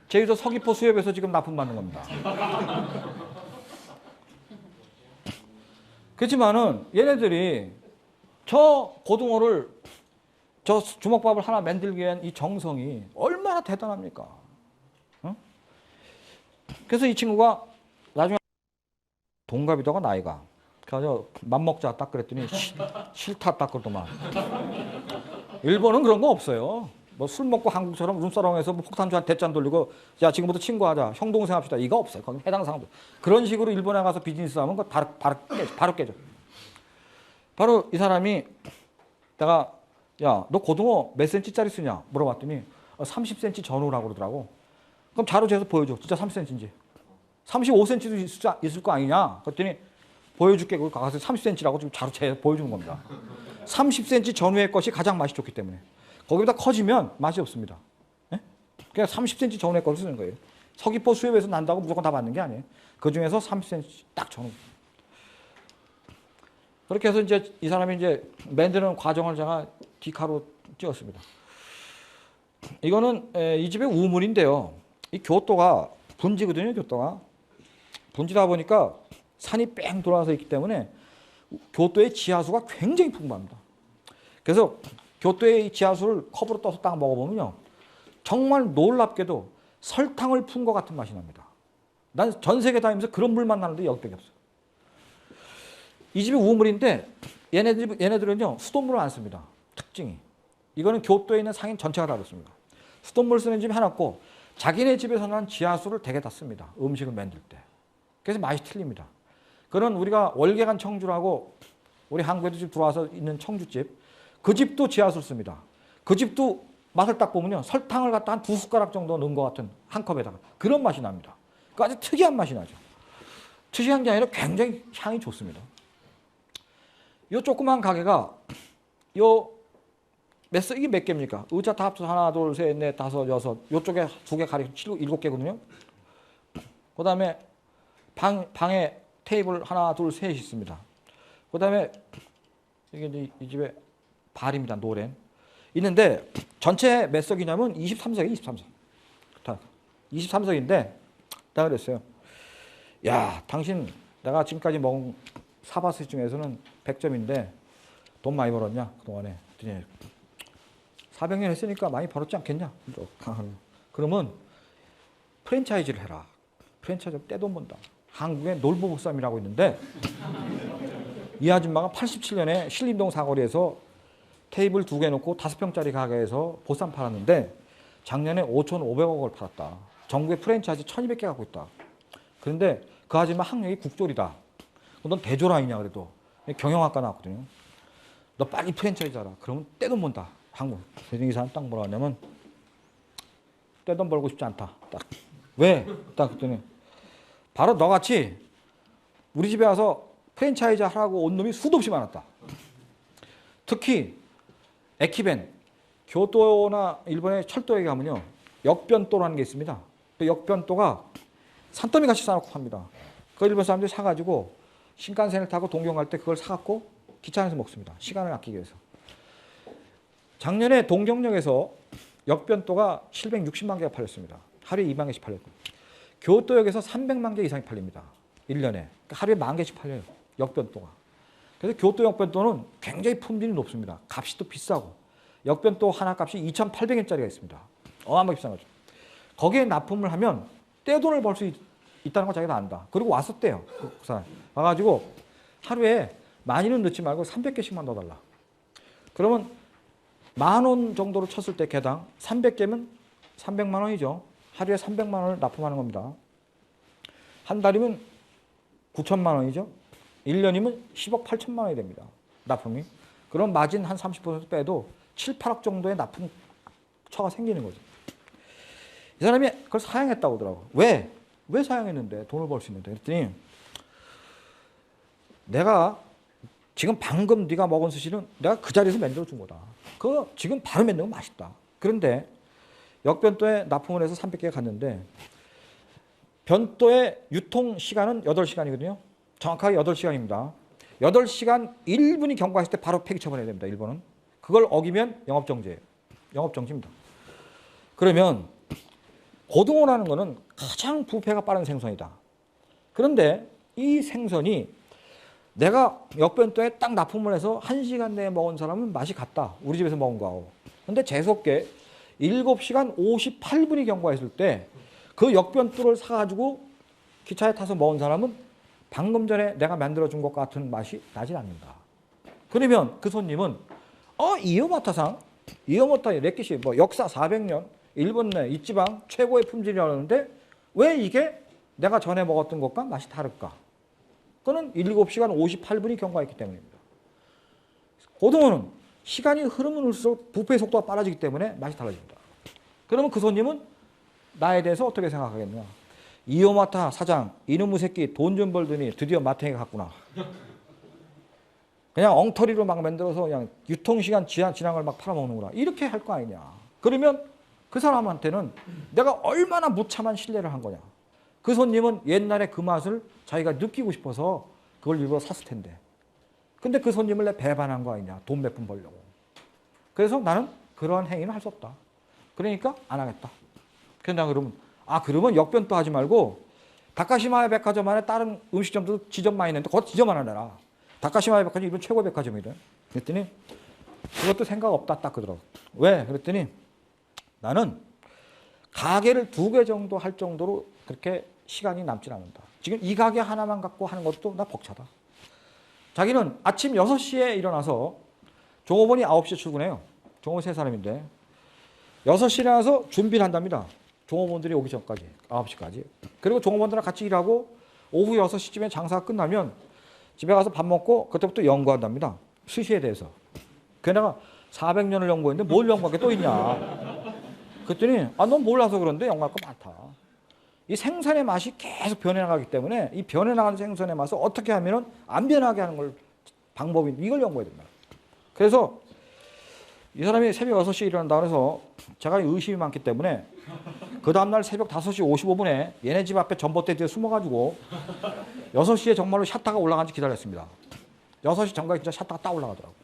제주도 서귀포 수협에서 지금 납품받는 겁니다. 그렇지만은 얘네들이 저 고등어를 저 주먹밥을 하나 만들기 위한 이 정성이 얼마나 대단합니까? 어? 그래서 이 친구가 나중에 동갑이다가 나이가. 그래서 맘먹자 딱 그랬더니 싫다 딱 그러더만. 일본은 그런 거 없어요. 뭐 술 먹고 한국처럼 룸사롱에서 뭐 폭탄주 한 대잔 돌리고 야 지금부터 친구하자 형 동생 합시다 이거 없어요. 거기 해당 사항도 그런 식으로 일본에 가서 비즈니스 하면 그거 바로 깨져. 바로 이 사람이 내가 야 너 고등어 몇 센치짜리 쓰냐 물어봤더니 30cm 전후라고 그러더라고. 그럼 자료 재서 보여줘. 진짜 30cm인지. 35cm도 있을 거 아니냐? 그랬더니 보여줄게. 거기 가서 30cm라고 지금 자료 재서 보여주는 겁니다. 30cm 전후의 것이 가장 맛이 좋기 때문에. 거기보다 커지면 맛이 없습니다. 네? 그냥 30cm 전후의 것을 쓰는 거예요. 서귀포 수협에서 난다고 무조건 다 맞는 게 아니에요. 그 중에서 30cm 딱 전후. 그렇게 해서 이제 이 사람이 이제 만드는 과정을 제가 디카로 찍었습니다. 이거는 이 집의 우물인데요. 이 교토가 분지거든요. 교토가 분지다 보니까 산이 뺑 돌아서 있기 때문에 교토의 지하수가 굉장히 풍부합니다. 그래서 교토의 지하수를 컵으로 떠서 딱 먹어보면요, 정말 놀랍게도 설탕을 푼 것 같은 맛이 납니다. 난 전 세계 다니면서 그런 물만 나는데 여기밖에 없어요. 이 집이 우물인데 얘네들은요 수돗물을 안 씁니다. 특징이 이거는 교토에 있는 상인 전체가 다 그렇습니다. 수돗물 쓰는 집이 하나 없고 자기네 집에서 난 지하수를 되게 다 씁니다. 음식을 만들 때. 그래서 맛이 틀립니다. 그런 우리가 월계관 청주라고 우리 한국에도 지금 들어와서 있는 청주집, 그 집도 지하수를 씁니다. 그 집도 맛을 딱 보면요 설탕을 갖다 한 2숟가락 정도 넣은 것 같은 한 컵에다가 그런 맛이 납니다. 그 아주 특이한 맛이 나죠. 특이한 게 아니라 굉장히 향이 좋습니다. 요 조그만 가게가 이게 몇 개입니까? 의자 다 합쳐서 하나, 둘, 셋, 넷, 다섯, 여섯. 요쪽에 2개 가리고 7개거든요. 그 다음에 방에 테이블 하나, 둘, 셋이 있습니다. 그 다음에 이게 이제 이 집에 발입니다. 노랜. 있는데 전체 몇 석이냐면 23석이 23석. 다 23석인데 다 그랬어요. 야, 당신 내가 지금까지 먹은 사바스 중에서는 100점인데 돈 많이 벌었냐? 그동안에. 400년 했으니까 많이 벌었지 않겠냐? 그러면 프랜차이즈를 해라. 프랜차이즈 떼돈 번다. 한국에 놀보복삼이라고 있는데 이 아줌마가 87년에 신림동 사거리에서 테이블 2개 놓고 5평짜리 가게에서 보쌈 팔았는데 작년에 5,500억을 팔았다. 전국에 프랜차이즈 1,200개 갖고 있다. 그런데 그 아줌마 학력이 국졸이다. 넌 대졸아이냐 그래도. 경영학과 나왔거든요. 너 빨리 프랜차이즈 하라. 그러면 떼돈 번다. 한국. 그래서 이 사람 딱 뭐라 하냐면 떼돈 벌고 싶지 않다. 딱. 왜? 딱 그랬더니 바로 너같이 우리 집에 와서 프랜차이즈 하라고 온 놈이 수도 없이 많았다. 특히 에키벤, 교토나 일본의 철도에 가면요 역변도라는 게 있습니다. 그 역변도가 산더미 같이 싸놓고 팝니다. 그 일본 사람들이 사가지고 신칸센을 타고 동경 갈 때 그걸 사갖고 기차 안에서 먹습니다. 시간을 아끼기 위해서. 작년에 동경역에서 역변도가 760만 개가 팔렸습니다. 하루에 2만 개씩 팔렸고. 교토역에서 300만 개 이상이 팔립니다. 1년에. 그러니까 하루에 1만 개씩 팔려요. 역변도가. 그래서 교토 역변도는 굉장히 품질이 높습니다. 값이 또 비싸고. 역변도 하나 값이 2,800엔짜리가 있습니다. 어마어마하게 비싼 거죠. 거기에 납품을 하면 떼돈을 벌 수 있다는 걸 자기가 안다. 그리고 왔었대요. 그 사람. 와가지고 하루에 많이는 넣지 말고 300개씩만 넣어달라. 그러면 10,000원 정도로 쳤을 때 개당 300개면 300만 원이죠. 하루에 300만 원을 납품하는 겁니다. 한 달이면 9천만 원이죠. 1년이면 10억 8천만 원이 됩니다. 납품이. 그럼 마진 한 30% 빼도 7, 8억 정도의 납품처가 생기는 거죠. 이 사람이 그걸 사양했다고 하더라고요. 왜? 왜 사양했는데? 돈을 벌 수 있는데. 그랬더니 내가 지금 방금 네가 먹은 스시는 내가 그 자리에서 만들어 준 거다. 그거 지금 바로 만들면 맛있다. 그런데 역변도에 납품을 해서 300개가 갔는데 변도의 유통 시간은 8시간이거든요. 정확하게 8시간입니다. 8시간 1분이 경과했을 때 바로 폐기 처분해야 됩니다. 일본은. 그걸 어기면 영업정지예요. 영업정지입니다. 그러면 고등어라는 거는 가장 부패가 빠른 생선이다. 그런데 이 생선이 내가 역변도에 딱 납품을 해서 1시간 내에 먹은 사람은 맛이 같다. 우리 집에서 먹은 거하고. 근데 재수없게 7시간 58분이 경과했을 때 그 역변도를 사가지고 기차에 타서 먹은 사람은 방금 전에 내가 만들어준 것 같은 맛이 나질 않는다. 그러면 그 손님은 이요마타상, 이요마타 레키시 뭐 역사 400년, 일본 내 이 지방 최고의 품질이라는데 왜 이게 내가 전에 먹었던 것과 맛이 다를까? 그거는 7시간 58분이 경과했기 때문입니다. 고등어는 시간이 흐르면 흘수록 부패의 속도가 빨라지기 때문에 맛이 달라집니다. 그러면 그 손님은 나에 대해서 어떻게 생각하겠냐? 이요마타 사장, 이놈의 새끼 돈 좀 벌더니 드디어 마탱이가 갔구나. 그냥 엉터리로 막 만들어서 그냥 유통시간 지난 걸 막 팔아먹는구나. 이렇게 할 거 아니냐. 그러면 그 사람한테는 내가 얼마나 무참한 신뢰를 한 거냐. 그 손님은 옛날에 그 맛을 자기가 느끼고 싶어서 그걸 일부러 샀을 텐데. 근데 그 손님을 내 배반한 거 아니냐. 돈 몇 푼 벌려고. 그래서 나는 그러한 행위는 할 수 없다. 그러니까 안 하겠다. 그런다 그러면 그러면 역변도 하지 말고 다카시마야 백화점 안에 다른 음식점도 지점 많이 있는데 그것 지점 하나 내라. 다카시마야 백화점 일본 최고 백화점이래. 그랬더니 그것도 생각 없다 딱 그러더라고. 왜? 그랬더니 나는 가게를 2개 정도 할 정도로 그렇게 시간이 남질 않는다. 지금 이 가게 하나만 갖고 하는 것도 나 벅차다. 자기는 아침 6시에 일어나서 종업원이 9시에 출근해요. 종업원 3사람인데 6시에 일어나서 준비를 한답니다. 종업원들이 오기 전까지 9시까지. 그리고 종업원들랑 같이 일하고 오후 6시쯤에 장사가 끝나면 집에 가서 밥 먹고 그때부터 연구한답니다. 스시에 대해서. 걔네가 400년을 연구했는데 뭘 연구할 게 또 있냐. 그랬더니 넌 몰라서 그런데 연구할 거 많다. 이 생선의 맛이 계속 변해나가기 때문에 이 변해나가는 생선의 맛을 어떻게 하면 안 변하게 하는 걸 방법이 이걸 연구해야 된다. 그래서 이 사람이 새벽 6시에 일어난다 그래서 제가 의심이 많기 때문에 그 다음날 새벽 5시 55분에 얘네 집 앞에 전봇대 뒤에 숨어가지고 6시에 정말로 샤타가 올라간지 기다렸습니다. 6시 전까지 진짜 샤타가 딱 올라가더라고요.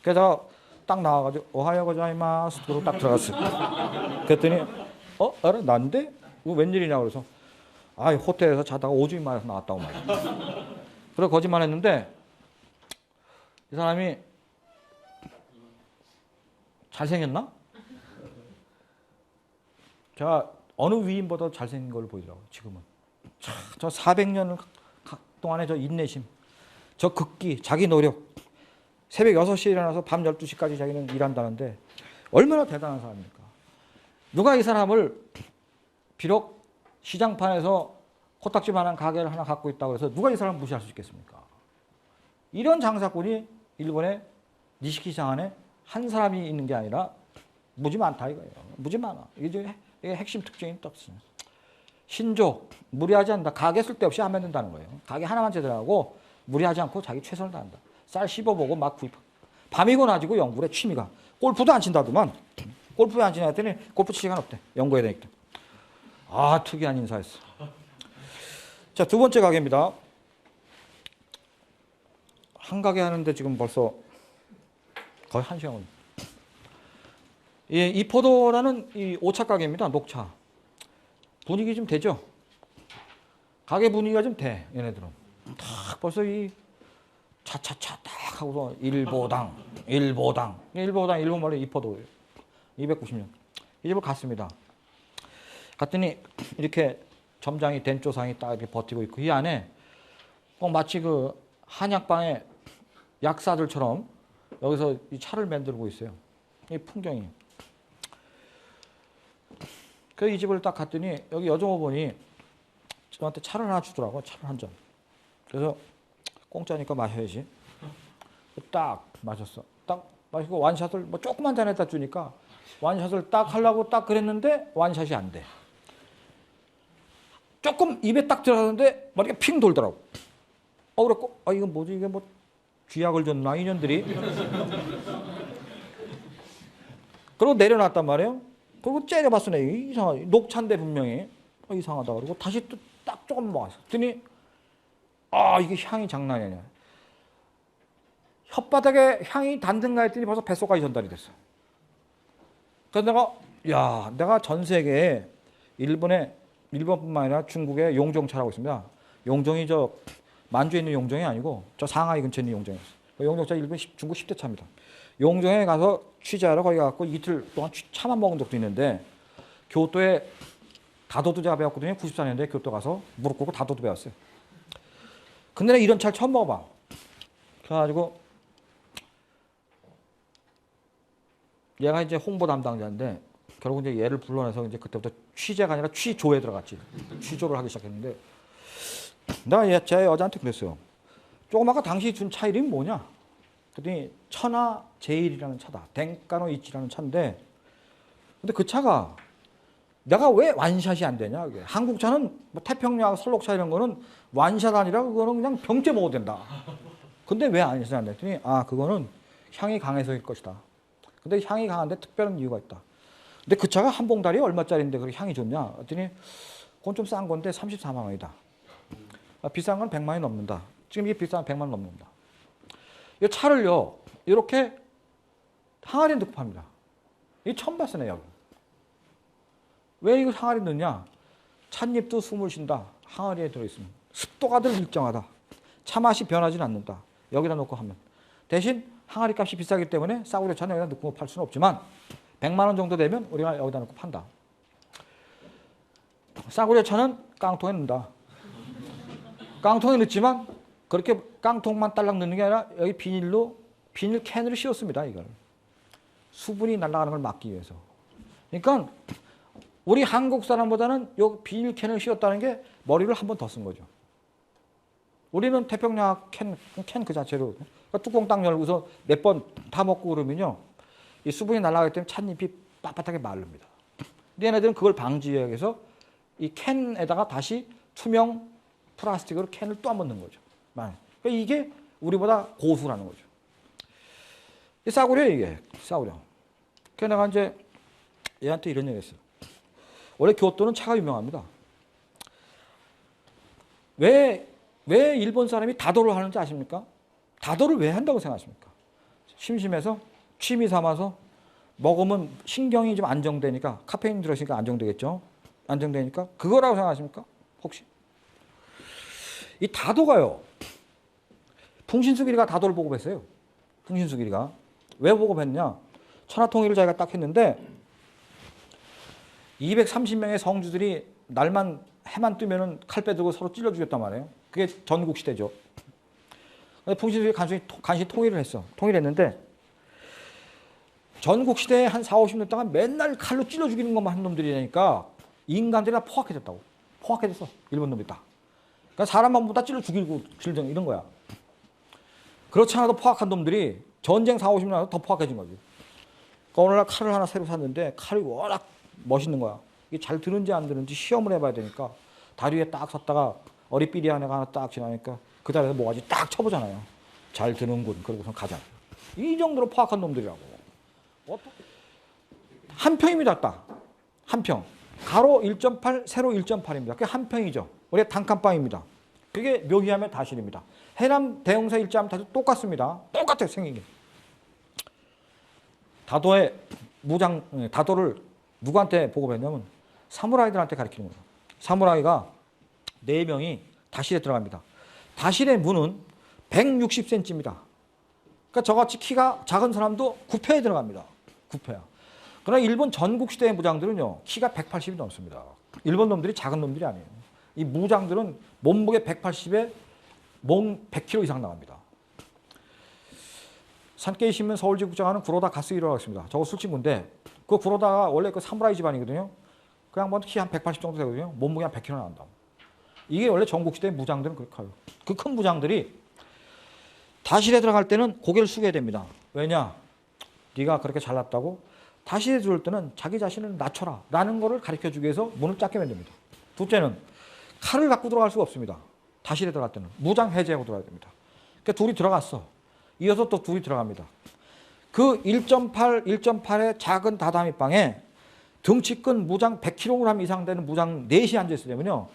그래서 딱 나와가지고 오하요 고자이마스 그러고 딱 들어갔어요. 그랬더니 알아? 난데? 웬일이냐 그래서 호텔에서 자다가 오줌이 마려서 나왔다고 말이야. 그래서 거짓말 했는데 이 사람이 잘생겼나? 제가 어느 위인보다 잘생긴 걸로 보이더라고요. 지금은. 저 400년 동안의 저 인내심, 저 극기, 자기 노력. 새벽 6시에 일어나서 밤 12시까지 자기는 일한다는데 얼마나 대단한 사람입니까? 누가 이 사람을 비록 시장판에서 코딱지만한 가게를 하나 갖고 있다고 해서 누가 이 사람을 무시할 수 있겠습니까? 이런 장사꾼이 일본의 니시키 시장 안에 한 사람이 있는 게 아니라 무지 많다 이거예요. 무지 많아. 이게 핵심 특징이 또 없어요. 신조, 무리하지 않는다. 가게 쓸데없이 안 만든다는 거예요. 가게 하나만 제대로 하고 무리하지 않고 자기 최선을 다한다. 쌀 씹어보고 막 구입하고. 밤이고 낮이고 연구를 해, 취미가. 골프도 안 친다더만. 골프에 안 치냐 했더니 골프 칠 시간 없대. 연구해야 되니까. 특이한 인사였어. 자, 두 번째 가게입니다. 한 가게 하는데 지금 벌써 거의 1시간 걸립니다. 예, 이포도라는 이 오차 가게입니다. 녹차. 분위기 좀 되죠? 가게 분위기가 좀 돼, 얘네들은. 딱 벌써 이 차차차 딱 하고서 일보당, 일본 말로 이포도 290년. 이 집을 갔습니다. 갔더니 이렇게 점장이 된조상이 딱 이렇게 버티고 있고 이 안에 꼭 마치 그 한약방의 약사들처럼 여기서 이 차를 만들고 있어요. 이 풍경이. 그 이 집을 딱 갔더니 여기 여종업원이 저한테 차를 하나 주더라고. 차를 한 잔. 그래서 공짜니까 마셔야지. 딱 마셨어. 딱 마시고 완샷을 뭐 조그만 잔에다 주니까 완샷을 딱 하려고 딱 그랬는데 완샷이 안 돼. 조금 입에 딱 들어가는데 머리가 핑 돌더라고. 그랬고 이건 뭐지? 이게 뭐 쥐약을 줬나 이년들이. 그리고 내려놨단 말이에요. 그리고 째려봤어. 이상하다. 녹차인데 분명히 이상하다. 그러고 다시 또 딱 조금 먹었어. 그랬더니 이게 향이 장난이 아니야. 혓바닥에 향이 닿는가 했더니 벌써 뱃속까지 전달이 됐어. 그래서 내가 전 세계에 일본뿐만 아니라 중국에 용종차라고 있습니다. 용종이 저 만주에 있는 용종이 아니고 저 상하이 근처에 있는 용종이었어요. 용종차 중국 10대 차입니다. 용종에 가서 취재하러 거기 가서 이틀 동안 차만 먹은 적도 있는데 교토에 다도도 제가 배웠거든요. 94년도에 교토 가서 무릎 꿇고 다도도 배웠어요. 근데 내가 이런 차를 처음 먹어봐. 그래가지고 얘가 이제 홍보 담당자인데 결국 이제 얘를 불러내서 이제 그때부터 취재가 아니라 취조에 들어갔지. 취조를 하기 시작했는데 내가 제 여자한테 그랬어요. 조금 아까 당시 준 차 이름이 뭐냐? 그랬더니 천하 제일이라는 차다. 덴카노 이치라는 차인데 근데 그 차가 내가 왜 완샷이 안 되냐? 그게. 한국 차는 뭐 태평양 설록차 이런 거는 완샷 아니라 그거는 그냥 병째 먹어도 된다. 근데 왜 완샷이 안 됐더니 그거는 향이 강해서일 것이다. 근데 향이 강한데 특별한 이유가 있다. 근데 그 차가 한 봉다리에 얼마짜리인데 그렇게 향이 좋냐? 그랬더니 그건 좀 싼 건데 34만 원이다. 비싼 건 100만 원이 넘는다. 지금 이게 비싼 100만 원 넘는다. 이 차를요, 이렇게 항아리에 넣고 팝니다. 이 처음 봤어, 내가. 왜 이거 항아리에 넣냐? 찻잎도 숨을 쉰다. 항아리에 들어있으면. 습도가 늘 일정하다. 차 맛이 변하지는 않는다. 여기다 놓고 하면. 대신 항아리 값이 비싸기 때문에 싸구려 차는 여기다 넣고 팔 수는 없지만 100만 원 정도 되면 우리가 여기다 넣고 판다. 싸구려 차는 깡통에 넣는다. 깡통에 넣지만 그렇게 깡통만 딸랑 넣는 게 아니라 여기 비닐 캔으로 씌웠습니다. 이걸. 수분이 날아가는 걸 막기 위해서. 그러니까 우리 한국 사람보다는 요 비닐 캔을 씌웠다는 게 머리를 한 번 더 쓴 거죠. 우리는 태평양 캔 그 자체로 그러니까 뚜껑 딱 열고서 몇 번 다 먹고 그러면요. 이 수분이 날아가기 때문에 찻잎이 빳빳하게 마릅니다. 근데 얘네들은 그걸 방지하기 위해서 이 캔에다가 다시 투명 플라스틱으로 캔을 또 한 번 넣은 거죠. 그러니까 이게 우리보다 고수라는 거죠. 이 싸구려 이게 싸구려. 그래서 내가 이제 얘한테 이런 얘기 했어요. 원래 교토는 차가 유명합니다. 왜 일본 사람이 다도를 하는지 아십니까? 다도를 왜 한다고 생각하십니까? 심심해서 취미 삼아서 먹으면 신경이 좀 안정되니까 카페인 들어있으니까 안정되겠죠. 안정되니까 그거라고 생각하십니까? 혹시? 이 다도가요. 풍신수길이가 다도를 보고했어요. 풍신수길이가. 왜 보고했냐? 천하통일을 자기가 딱 했는데 230명의 성주들이 날만 해만 뜨면은 칼 빼들고 서로 찔러 죽였단 말이에요. 그게 전국 시대죠. 풍신수길이 간신히 통일을 했어. 통일했는데 전국 시대에 한 4, 50년 동안 맨날 칼로 찔러 죽이는 것만 한 놈들이니까 인간들이 다 포악해졌다고. 포악해졌어. 일본 놈들이 다. 그러니까 사람만 보다 찔러 죽이고 질정 이런 거야. 그렇지 않아도 포악한 놈들이 전쟁 4, 50년 하고 더 포악해진 거지. 그러니까 오늘날 칼을 하나 새로 샀는데 칼이 워낙 멋있는 거야. 이게 잘 드는지 안 드는지 시험을 해봐야 되니까 다리 위에 딱 섰다가 어리삐리 하나가 하나 딱 지나니까 그 자리에서 뭐가지 딱 쳐보잖아요. 잘 드는군. 그러고선 가자. 이 정도로 포악한 놈들이라고. 한 평입니다. 딱. 한 평. 가로 1.8, 세로 1.8입니다. 그게 한 평이죠. 원래 단칸방입니다. 그게 묘기하면 다실입니다. 해남 대형사 일자하면 다들 똑같습니다. 똑같아요, 생긴 게. 다도를 누구한테 보급했냐면 사무라이들한테 가르치는 거예요. 사무라이가 4명이 다실에 들어갑니다. 다실의 문은 160cm입니다. 그러니까 저같이 키가 작은 사람도 구패에 들어갑니다. 구패야. 그러나 일본 전국시대의 무장들은요, 키가 180이 넘습니다. 일본 놈들이 작은 놈들이 아니에요. 이 무장들은 몸무게 180에 몸 100kg 이상 나갑니다. 산케이 신문 서울지국장하는 구로다 가스기라고 있습니다. 저거 술친구인데 그 구로다가 원래 그 사무라이 집안이거든요. 그 양반 키 한 180 정도 되거든요. 몸무게 한 100kg 나간다. 이게 원래 전국시대 무장들은 그렇게 커요. 그 큰 무장들이 다실에 들어갈 때는 고개를 숙여야 됩니다. 왜냐? 네가 그렇게 잘났다고 다실에 들어올 때는 자기 자신을 낮춰라 라는 거를 가르쳐주기 위해서 문을 작게 만듭니다. 둘째는 칼을 갖고 들어갈 수가 없습니다. 다실에 들어갈 때는 무장 해제하고 들어가야 됩니다. 그러니까 둘이 들어갔어. 이어서 또 둘이 들어갑니다. 그 1.8의 작은 다다미 방에 덩치 큰 무장 100kg 이상 되는 무장 넷이 앉아있으려면요,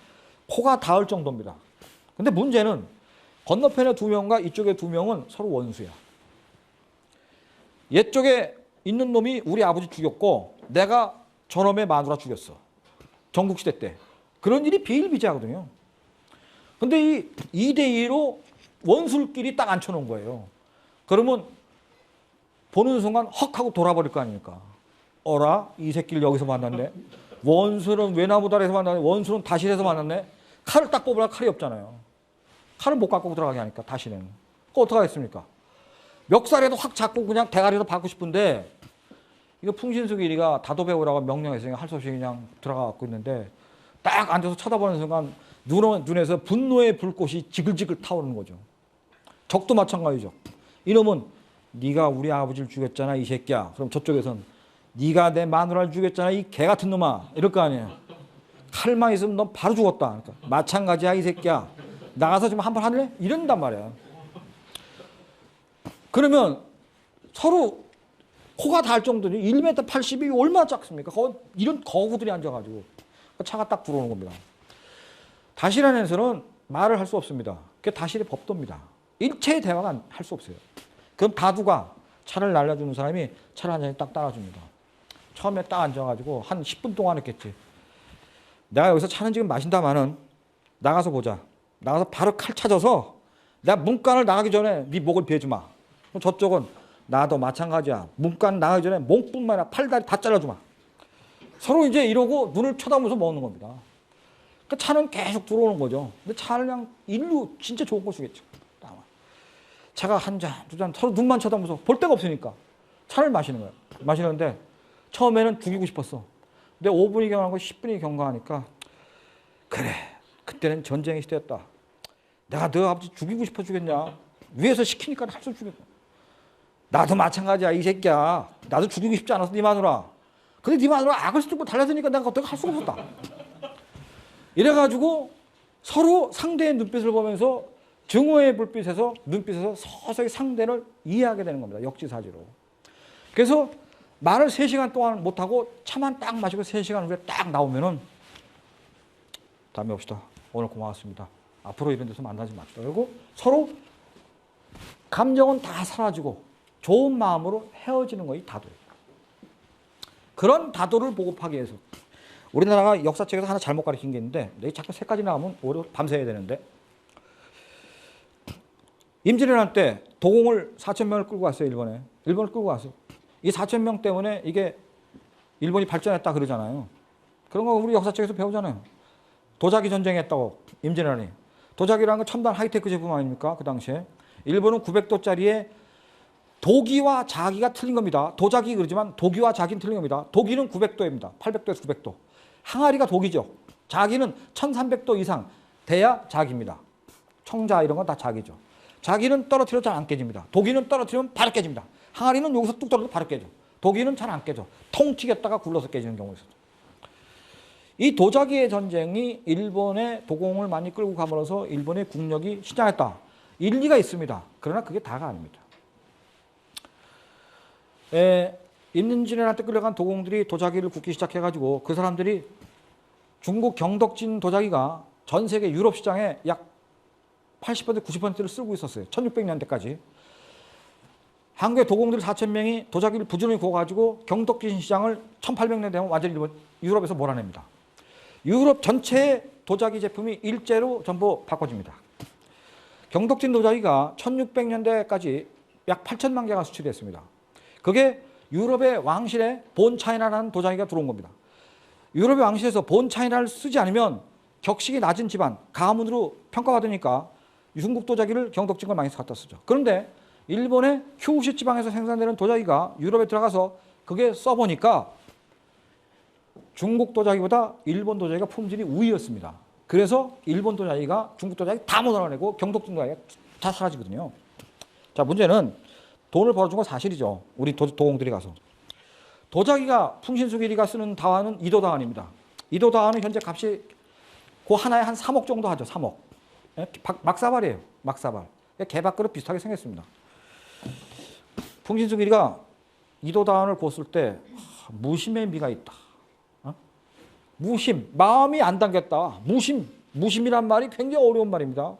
코가 닿을 정도입니다. 근데 문제는 건너편에 2명과 이쪽에 2명은 서로 원수야. 얘쪽에 있는 놈이 우리 아버지 죽였고 내가 저놈의 마누라 죽였어. 전국시대 때. 그런 일이 비일비재하거든요. 근데 이 2대2로 원술끼리 딱 앉혀놓은 거예요. 그러면 보는 순간 헉 하고 돌아버릴 거 아닙니까? 어라? 이 새끼를 여기서 만났네. 원수는 외나무다리에서 만났네. 원수는 다실에서 만났네. 칼을 딱 뽑으라 칼이 없잖아요. 칼을 못 갖고 들어가게 하니까 다시는. 그거 어떡하겠습니까? 멱살에도 확 잡고 그냥 대가리도 박고 싶은데 이거 풍신수길이가 다도 배우라고 명령했으니까 할 수 없이 그냥 들어가 갖고 있는데 딱 앉아서 쳐다보는 순간 눈에서 분노의 불꽃이 지글지글 타오르는 거죠. 적도 마찬가지죠. 이놈은 네가 우리 아버지를 죽였잖아 이 새끼야. 그럼 저쪽에선 네가 내 마누라를 죽였잖아 이 개 같은 놈아. 이럴 거 아니에요. 칼만 있으면 넌 바로 죽었다. 그러니까 마찬가지야 이 새끼야. 나가서 좀 한번 할래? 이런단 말이야. 그러면 서로 코가 닿을 정도니 1m 80이 얼마나 작습니까? 이런 거구들이 앉아가지고 차가 딱 들어오는 겁니다. 다실안에서는 말을 할 수 없습니다. 그게 다실의 법도입니다. 일체의 대화가 할 수 없어요. 그럼 다두가 차를 날려주는 사람이 차를 한 잔에 딱 따라줍니다. 처음에 딱 앉아가지고 한 10분 동안 했겠지. 내가 여기서 차는 지금 마신다마는 나가서 보자. 나가서 바로 칼 찾아서 내가 문간을 나가기 전에 네 목을 베주마. 그럼 저쪽은 나도 마찬가지야. 문간 나가기 전에 목뿐만 아니라 팔다리 다 잘라주마. 서로 이제 이러고 눈을 쳐다보면서 먹는 겁니다. 그러니까 차는 계속 들어오는 거죠. 근데 차를 그냥 인류 진짜 좋은 거 주겠죠. 차가 한 잔, 두 잔 서로 눈만 쳐다보면서 볼 데가 없으니까 차를 마시는 거예요. 마시는데 처음에는 죽이고 싶었어. 근데 5분이 경과하고 10분이 경과하니까 그래, 그때는 전쟁의 시대였다. 내가 너 아버지 죽이고 싶어 주겠냐? 위에서 시키니까 할 수 주겠다. 나도 마찬가지야 이 새끼야. 나도 죽이고 싶지 않았어 네 마누라. 근데 네 마누라 악을 쓰고 달려드니까 내가 어떻게 할 수가 없었다. 이래가지고 서로 상대의 눈빛을 보면서 증오의 눈빛에서 서서히 상대를 이해하게 되는 겁니다. 역지사지로. 그래서 말을 3시간 동안 못하고 차만 딱 마시고 3시간 후에 딱 나오면은 다음에 봅시다. 오늘 고마웠습니다. 앞으로 이런 데서 만나지 맙시다. 그리고 서로 감정은 다 사라지고 좋은 마음으로 헤어지는 것이 다도예요. 그런 다도를 보급하기 위해서 우리나라가 역사책에서 하나 잘못 가르친 게 있는데 내가 자꾸 3가지 나오면 오래 밤새야 되는데 임진왜란 때 도공을 4,000명을 끌고 왔어요. 일본을 끌고 왔어요. 이 4,000명 때문에 이게 일본이 발전했다 그러잖아요. 그런 거 우리 역사책에서 배우잖아요. 도자기 전쟁했다고 임진왜란이. 도자기라는 건 첨단 하이테크 제품 아닙니까? 그 당시에. 일본은 900도짜리에 도기와 자기가 틀린 겁니다. 도자기 그러지만 도기와 자기는 틀린 겁니다. 도기는 900도입니다. 800도에서 900도. 항아리가 도기죠. 자기는 1300도 이상 돼야 자기입니다. 청자 이런 건 다 자기죠. 자기는 떨어뜨려도 잘 안 깨집니다. 도기는 떨어뜨리면 바로 깨집니다. 항아리는 여기서 뚝 떨어져도 바로 깨져. 도기는 잘 안 깨져. 통 튀겼다가 굴러서 깨지는 경우가 있어요. 이 도자기의 전쟁이 일본의 도공을 많이 끌고 가면서 일본의 국력이 신장했다. 일리가 있습니다. 그러나 그게 다가 아닙니다. 임진왜란때 끌려간 도공들이 도자기를 굽기 시작해가지고 그 사람들이 중국 경덕진 도자기가 전 세계 유럽 시장에 약 80% 90%를 쓰고 있었어요. 1600년대까지. 한국의 도공들 4,000명이 도자기를 부지런히 구워가지고 경덕진 시장을 1800년대 되면 완전히 유럽에서 몰아냅니다. 유럽 전체의 도자기 제품이 일제로 전부 바꿔집니다. 경덕진 도자기가 1600년대까지 약 8천만 개가 수출됐습니다. 그게 유럽의 왕실에 본 차이나라는 도자기가 들어온 겁니다. 유럽의 왕실에서 본 차이나를 쓰지 않으면 격식이 낮은 집안, 가문으로 평가받으니까 중국 도자기를 경덕진 걸 많이 갖다 쓰죠. 그런데 일본의 휴우시 지방에서 생산되는 도자기가 유럽에 들어가서 그게 써보니까 중국 도자기보다 일본 도자기가 품질이 우위였습니다. 그래서 일본 도자기가 중국 도자기 다 몰아내고 경덕진 도자기가 다 사라지거든요. 자, 문제는 돈을 벌어준 건 사실이죠. 우리 도공들이 가서. 도자기가 풍신수길이가 쓰는 다환은 이도다환입니다. 이도다환은 현재 값이 그 하나에 한 3억 정도 하죠. 3억. 막사발이에요. 막사발. 개밥그릇 비슷하게 생겼습니다. 풍신수길이가 이도다환을 꽂을 때 무심의 미가 있다. 무심, 마음이 안 담겼다. 무심이란 말이 굉장히 어려운 말입니다.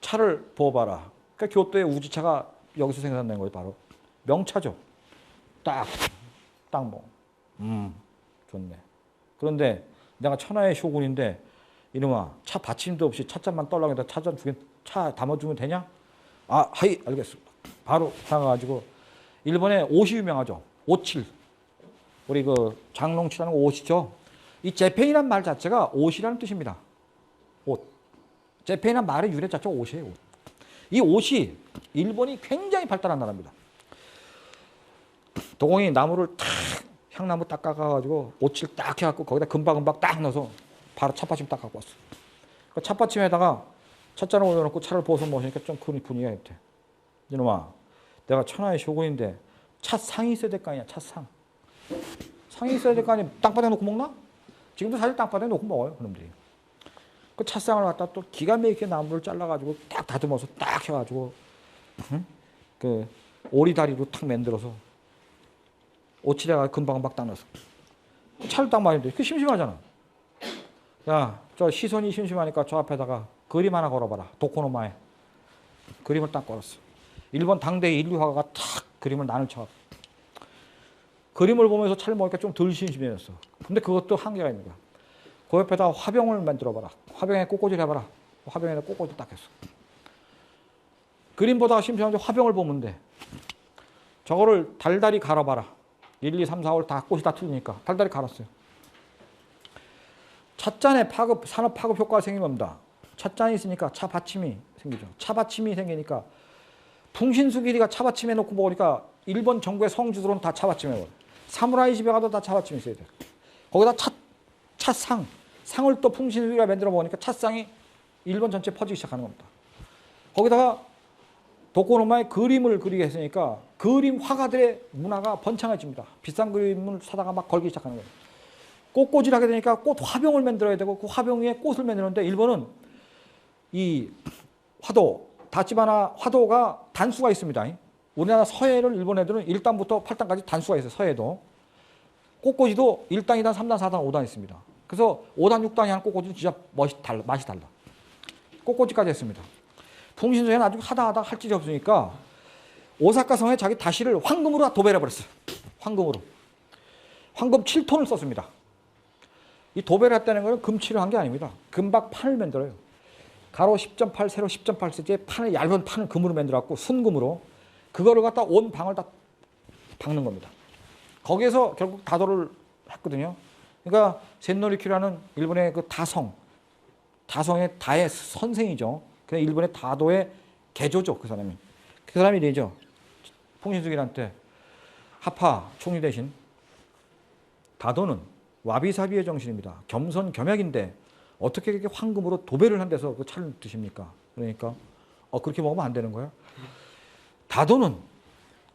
차를 부어봐라. 그러니까 교토의 우지차가 여기서 생산된 거예요. 바로 명차죠. 딱 뭐, 좋네. 그런데 내가 천하의 쇼군인데 이놈아, 차 받침도 없이 찻잔만 떨렁이다 차 담아주면 되냐? 아, 하이, 알겠습니다. 바로 나가가지고 일본에 옷이 유명하죠. 옷칠. 우리 그 장롱칠하는 옷이죠. 이 재팬이란 말 자체가 옷이라는 뜻입니다. 옷. 재팬이란 말의 유래 자체가 옷이에요. 옷. 이 옷이 일본이 굉장히 발달한 나라입니다. 도공이 나무를 탁, 향나무 딱 깎아가지고 옷칠 딱 해갖고 거기다 금박금박 딱 넣어서 바로 찻받침 딱 갖고 왔어. 그 찻받침에다가 찻잔을 올려놓고 차를 부어서 먹으니까 좀 분위기가 있대. 이놈아, 내가 천하의 쇼군인데 찻상이 있어야 될 거 아니야, 찻상. 상이 있어야 될 거 아니야. 땅바닥에 놓고 먹나? 지금도 사실 땅바닥에 놓고 먹어요, 그놈들이. 그 찻상을 갖다 또 기가 막히게 나무를 잘라가지고 딱 다듬어서 딱 해가지고 그 오리다리로 탁 만들어서 오칠에가 금방금방 딱 넣어서 차를 딱 마는데 그 심심하잖아. 야, 저 시선이 심심하니까 저 앞에다가 그림 하나 걸어봐라. 도코노마에 그림을 딱 걸었어. 일본 당대의 인류화가가 탁 그림을 난을 쳐. 그림을 보면서 차를 먹으니까 좀 덜 심심해졌어. 근데 그것도 한계가 있는 거야. 그 옆에다 화병을 만들어봐라. 화병에 꽃꽂이를 해봐라. 화병에다 꽃꽂이 딱 했어. 그림 보다가 심심한데 화병을 보면 돼. 저거를 달달이 갈아봐라. 1, 2, 3, 4, 5 다 꽃이 다 틀리니까 달달이 갈았어요. 찻잔에 산업 파급 효과가 생긴 겁니다. 찻잔이 있으니까 차받침이 생기죠. 차받침이 생기니까 풍신수길이가 차받침해 놓고 먹으니까 일본 정부의 성주들은 다 차받침해 먹어요. 사무라이 집에 가도 다 차받침이 있어야 돼. 거기다 상을 또 풍신수길이가 만들어 먹으니까 찻상이 일본 전체에 퍼지기 시작하는 겁니다. 거기다가 도코노마에 그림을 그리게 했으니까 그림 화가들의 문화가 번창해집니다. 비싼 그림을 사다가 막 걸기 시작하는 거예요. 꽃꽂이를 하게 되니까 꽃 화병을 만들어야 되고 그 화병 위에 꽃을 만드는데 일본은 이 화도, 다치바나 화도가 단수가 있습니다. 우리나라 서해를 일본 애들은 1단부터 8단까지 단수가 있어요. 서해도. 꽃꽂이도 1단, 2단, 3단, 4단, 5단 있습니다. 그래서 5단, 6단이 하는 꽃꽂이는 진짜 맛이 달라. 꽃꽂이까지 했습니다. 풍신수에는 아주 하다 할 짓이 없으니까 오사카 성에 자기 다시를 황금으로 도배해버렸어요. 황금으로. 황금 7톤을 썼습니다. 이 도배를 했다는 것은 금칠을 한 게 아닙니다. 금박 판을 만들어요. 가로 10.8, 세로 10.8cm의 판을, 얇은 판을 금으로 만들어갖고 순금으로 그거를 갖다 온 방을 다 박는 겁니다. 거기에서 결국 다도를 했거든요. 그러니까 센노리큐라는 일본의 그 다성의 다의 선생이죠. 그 일본의 다도의 개조죠. 그 사람이. 그 사람이 되죠. 풍신수길한테 하파 총리 대신 다도는 와비사비의 정신입니다. 겸손겸약인데 어떻게 그렇게 황금으로 도배를 한 데서 그 차를 드십니까? 그러니까 그렇게 먹으면 안 되는 거야. 다도는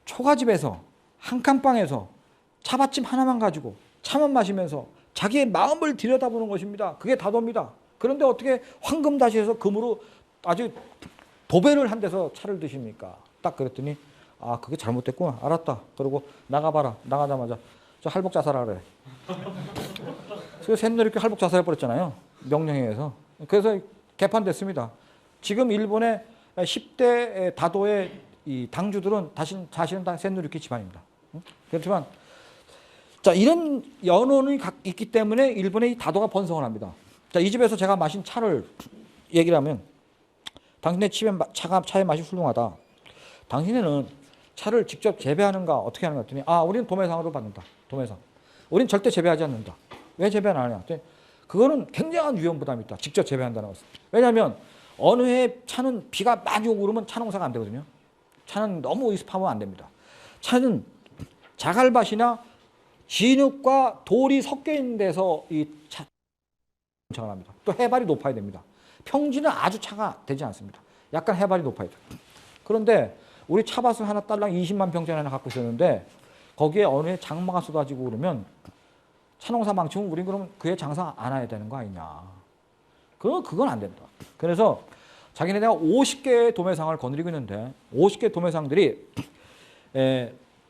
초가집에서 한 칸방에서 차받침 하나만 가지고 차만 마시면서 자기의 마음을 들여다보는 것입니다. 그게 다도입니다. 그런데 어떻게 황금 다시에서 금으로 아주 도배를 한 데서 차를 드십니까? 딱 그랬더니 그게 잘못됐구나. 알았다. 그러고 나가봐라. 나가자마자 저 할복 자살하래. 그래서 샌노리큐 할복 자살해버렸잖아요. 명령에 의해서. 그래서 개판됐습니다. 지금 일본의 10대 다도의 이 당주들은 자신은 다 센누리키 집안입니다. 그렇지만 자, 이런 연원이 있기 때문에 일본의 이 다도가 번성을 합니다. 자, 이 집에서 제가 마신 차를 얘기를 하면 당신의 차의 맛이 훌륭하다. 당신은 차를 직접 재배하는가 어떻게 하는가 했더니 우리는 도매상으로 받는다. 도매상. 우리는 절대 재배하지 않는다. 왜 재배 안 하냐? 그거는 굉장한 위험 부담이 있다. 직접 재배한다는 것은. 왜냐하면 어느 해 차는 비가 많이 오고 그러면 차 농사가 안 되거든요. 차는 너무 의습하면 안 됩니다. 차는 자갈밭이나 진흙과 돌이 섞여 있는 데서 이 차가 납니다. 또 해발이 높아야 됩니다. 평지는 아주 차가 되지 않습니다. 약간 해발이 높아야 돼요. 그런데 우리 차밭을 하나 딸랑 20만 평짜리 하나 갖고 있었는데 거기에 어느 해 장마가 쏟아지고 그러면 차농사 망치면 우린 그러면 그해 장사 안 해야 되는 거 아니냐. 그건 안 된다. 그래서 자기네가 50개의 도매상을 거느리고 있는데 50개 도매상들이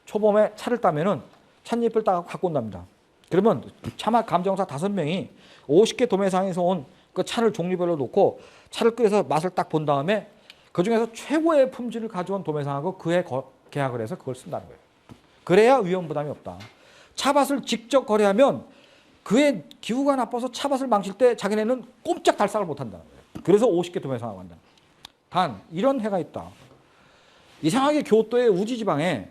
초봄에 차를 따면은 찻잎을 따 갖고 온답니다. 그러면 차맛 감정사 5명이 50개 도매상에서 온 그 차를 종류별로 놓고 차를 끓여서 맛을 딱 본 다음에 그 중에서 최고의 품질을 가져온 도매상하고 그해 계약을 해서 그걸 쓴다는 거예요. 그래야 위험 부담이 없다. 차밭을 직접 거래하면 그해 기후가 나빠서 차밭을 망칠 때 자기네는 꼼짝 달싹을 못 한다는 거예요. 그래서 50개 도매상하고 한다. 단 이런 해가 있다. 이상하게 교토의 우지 지방에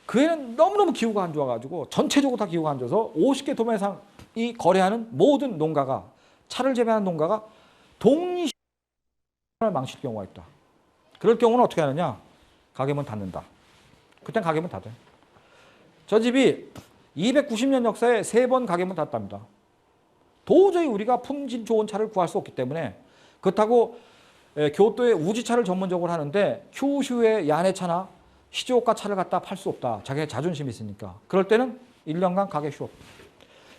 그해는 너무너무 기후가 안 좋아가지고 전체적으로 다 기후가 안 좋아서 50개 도매상이 거래하는 모든 농가가 차를 재배하는 농가가 동시에 망칠 경우가 있다. 그럴 경우는 어떻게 하느냐? 가게문 닫는다. 그땐 가게문 닫아요. 저 집이 290년 역사에 3번 가게문 닫답니다. 도저히 우리가 품질 좋은 차를 구할 수 없기 때문에 그렇다고 교토의 우지차를 전문적으로 하는데 큐슈의 야네차나 시즈오카 차를 갖다 팔 수 없다. 자기의 자존심이 있으니까. 그럴 때는 1년간 가게 휴업.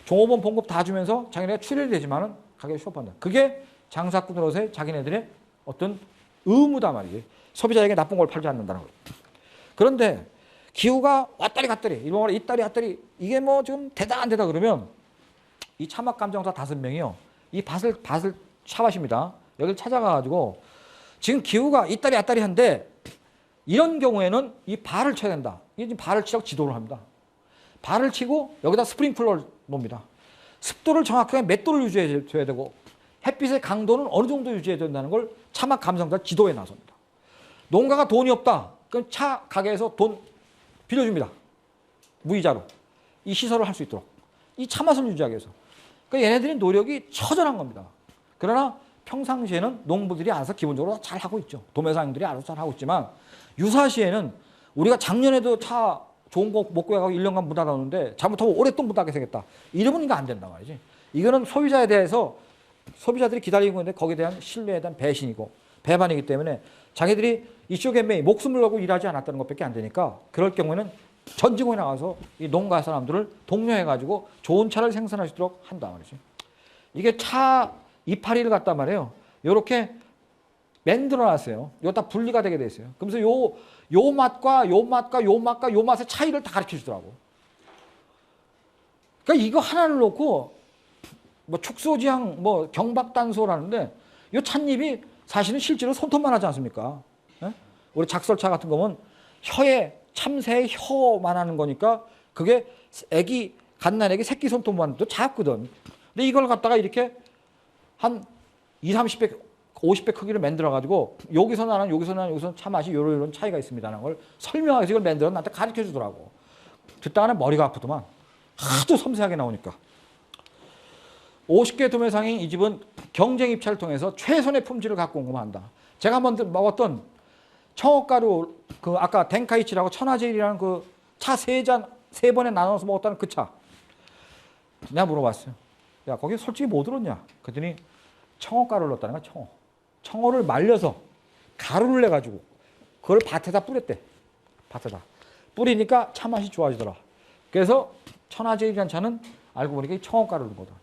종업원 봉급 다 주면서 자기네가 출혈이 되지만은 가게 휴업한다. 그게 장사꾼으로서의 자기네들의 어떤 의무다 말이지. 소비자에게 나쁜 걸 팔지 않는다는 거예요. 그런데 기후가 왔다리 갔다리, 일본어로 이따리 왔다리, 이게 뭐 좀 되다 안 되다 그러면 이 차맛 감정사 5명이요. 이 밭을 차밭입니다. 여기를 찾아가가지고 지금 기후가 이따리 왔다리 한데 이런 경우에는 이 발을 쳐야 된다. 이게 지금 발을 치라고 지도를 합니다. 발을 치고 여기다 스프링클러를 놓습니다. 습도를 정확하게 몇 도를 유지해줘야 되고 햇빛의 강도는 어느 정도 유지해야 된다는 걸 차맛 감정사 지도에 나섭니다. 농가가 돈이 없다. 그럼 차 가게에서 돈 빌려줍니다. 무이자로. 이 시설을 할 수 있도록. 이 차맛을 유지하기 위해서. 그러니까 얘네들의 노력이 처절한 겁니다. 그러나 평상시에는 농부들이 알아서 기본적으로 잘 하고 있죠. 도매상들이 알아서 잘 하고 있지만 유사시에는 우리가 작년에도 차 좋은 거 못 구해가고 1년간 못 닫아놓는데 잘못하면 올해 또 못 닫게 생겼다. 이러면 이거 안 된단 말이지. 이거는 소비자에 대해서 소비자들이 기다리고 있는데 거기에 대한 신뢰에 대한 배신이고 배반이기 때문에 자기들이 이쇼겐메이 목숨을 걸고 일하지 않았다는 것밖에 안 되니까 그럴 경우에는 전직원에 나가서 이 농가 사람들을 독려해가지고 좋은 차를 생산할 수 있도록 한다 말이지. 이게 차 이파리를 갖다 말이에요. 요렇게 만들어놨어요. 이거 다 분리가 되게 돼 있어요. 그러면서 요 맛과 요 맛과 요 맛과 요 맛의 차이를 다 가르쳐 주더라고. 그러니까 이거 하나를 놓고 뭐 축소지향 뭐 경박단소라는데 요 찻잎이 사실은 실제로 손톱만 하지 않습니까? 예? 우리 작설차 같은 거면 혀에 참새의 혀만 하는 거니까 그게 갓난애기 새끼 손톱만 해도 작거든. 근데 이걸 갖다가 이렇게 한 20-30배 50배 크기를 만들어가지고 여기서 나는 여기서 차 맛이 요런 차이가 있습니다라는 걸 설명해서 이걸 만들어 나한테 가르쳐 주더라고. 듣다가 내가 머리가 아프더만. 하도 섬세하게 나오니까. 50개 도매상인 이 집은 경쟁 입찰을 통해서 최선의 품질을 갖고 온 것만 한다. 제가 한번 먹었던 청어가루 그 아까 덴카이치라고 천하제일이라는 그 차 3번에 나눠서 먹었다는 그 차. 내가 물어봤어요. 야 거기 솔직히 뭐 들었냐? 그랬더니 청어가루를 넣었다는 거야. 청어를 말려서 가루를 내가지고 그걸 밭에다 뿌렸대. 밭에다. 뿌리니까 차 맛이 좋아지더라. 그래서 천하제일이라는 차는 알고 보니까 청어가루를 넣은 거다.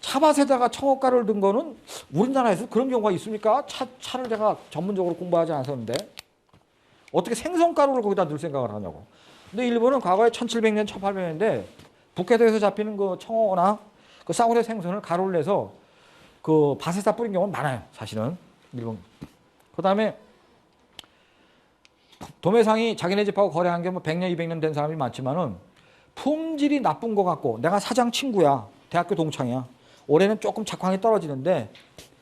차밭에다가 청어가루를 넣은 거는 우리나라에서 그런 경우가 있습니까? 차를 제가 전문적으로 공부하지 않았었는데 어떻게 생선가루를 거기다 넣을 생각을 하냐고. 근데 일본은 과거에 1700년, 1800년인데 북해도에서 잡히는 그 청어나 그 싸구려 생선을 가루를 내서 그 바세사 뿌린 경우는 많아요. 사실은 일본. 그다음에 도매상이 자기네 집하고 거래한 게 뭐 100년, 200년 된 사람이 많지만은 품질이 나쁜 것 같고 내가 사장 친구야. 대학교 동창이야. 올해는 조금 작황이 떨어지는데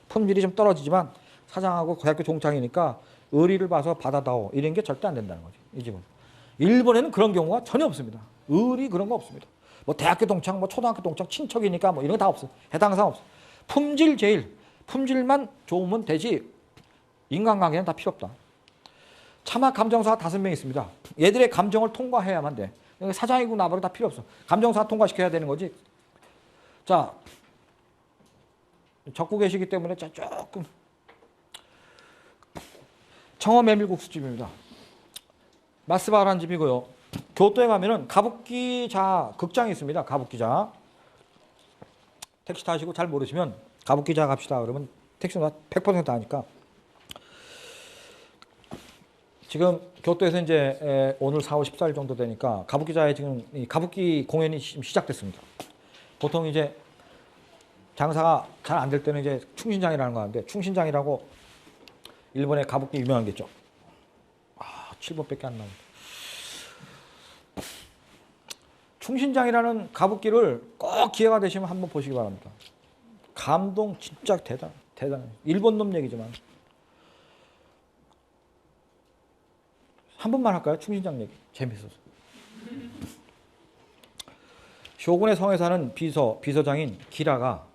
품질이 좀 떨어지지만 사장하고 대학교 동창이니까 의리를 봐서 받아다오. 이런 게 절대 안 된다는 거지. 이 집은. 일본에는 그런 경우가 전혀 없습니다. 의리 그런 거 없습니다. 뭐 대학교 동창, 뭐 초등학교 동창, 친척이니까 뭐 이런 거 다 없어. 해당 사항 없어. 품질 제일. 품질만 좋으면 되지. 인간관계는 다 필요 없다. 차마 감정사가 5명 있습니다. 얘들의 감정을 통과해야만 돼. 사장이고 나발이고 다 필요 없어. 감정사 통과시켜야 되는 거지. 자, 적고 계시기 때문에 조금 청어 메밀국수집입니다. 마스바라는 집이고요. 교토에 가면은 가부키자 극장이 있습니다. 가부키자. 택시 타시고 잘 모르시면 가부키자 갑시다 그러면 택시가 100% 하니까. 지금 교토에서 이제 오늘 4월 14일 정도 되니까 가부키자에 지금 가부키 공연이 시작됐습니다. 보통 이제 장사가 잘 안 될 때는 이제 충신장이라는 거 하는데, 충신장이라고 일본의 가부키 유명한 게 있죠. 7번밖에 안 나옵니다. 충신장이라는 가부키를 꼭 기회가 되시면 한번 보시기 바랍니다. 감동 진짜 대단해. 일본 놈 얘기지만. 한 번만 할까요? 충신장 얘기. 재밌어서. 쇼군의 성에 사는 비서장인 기라가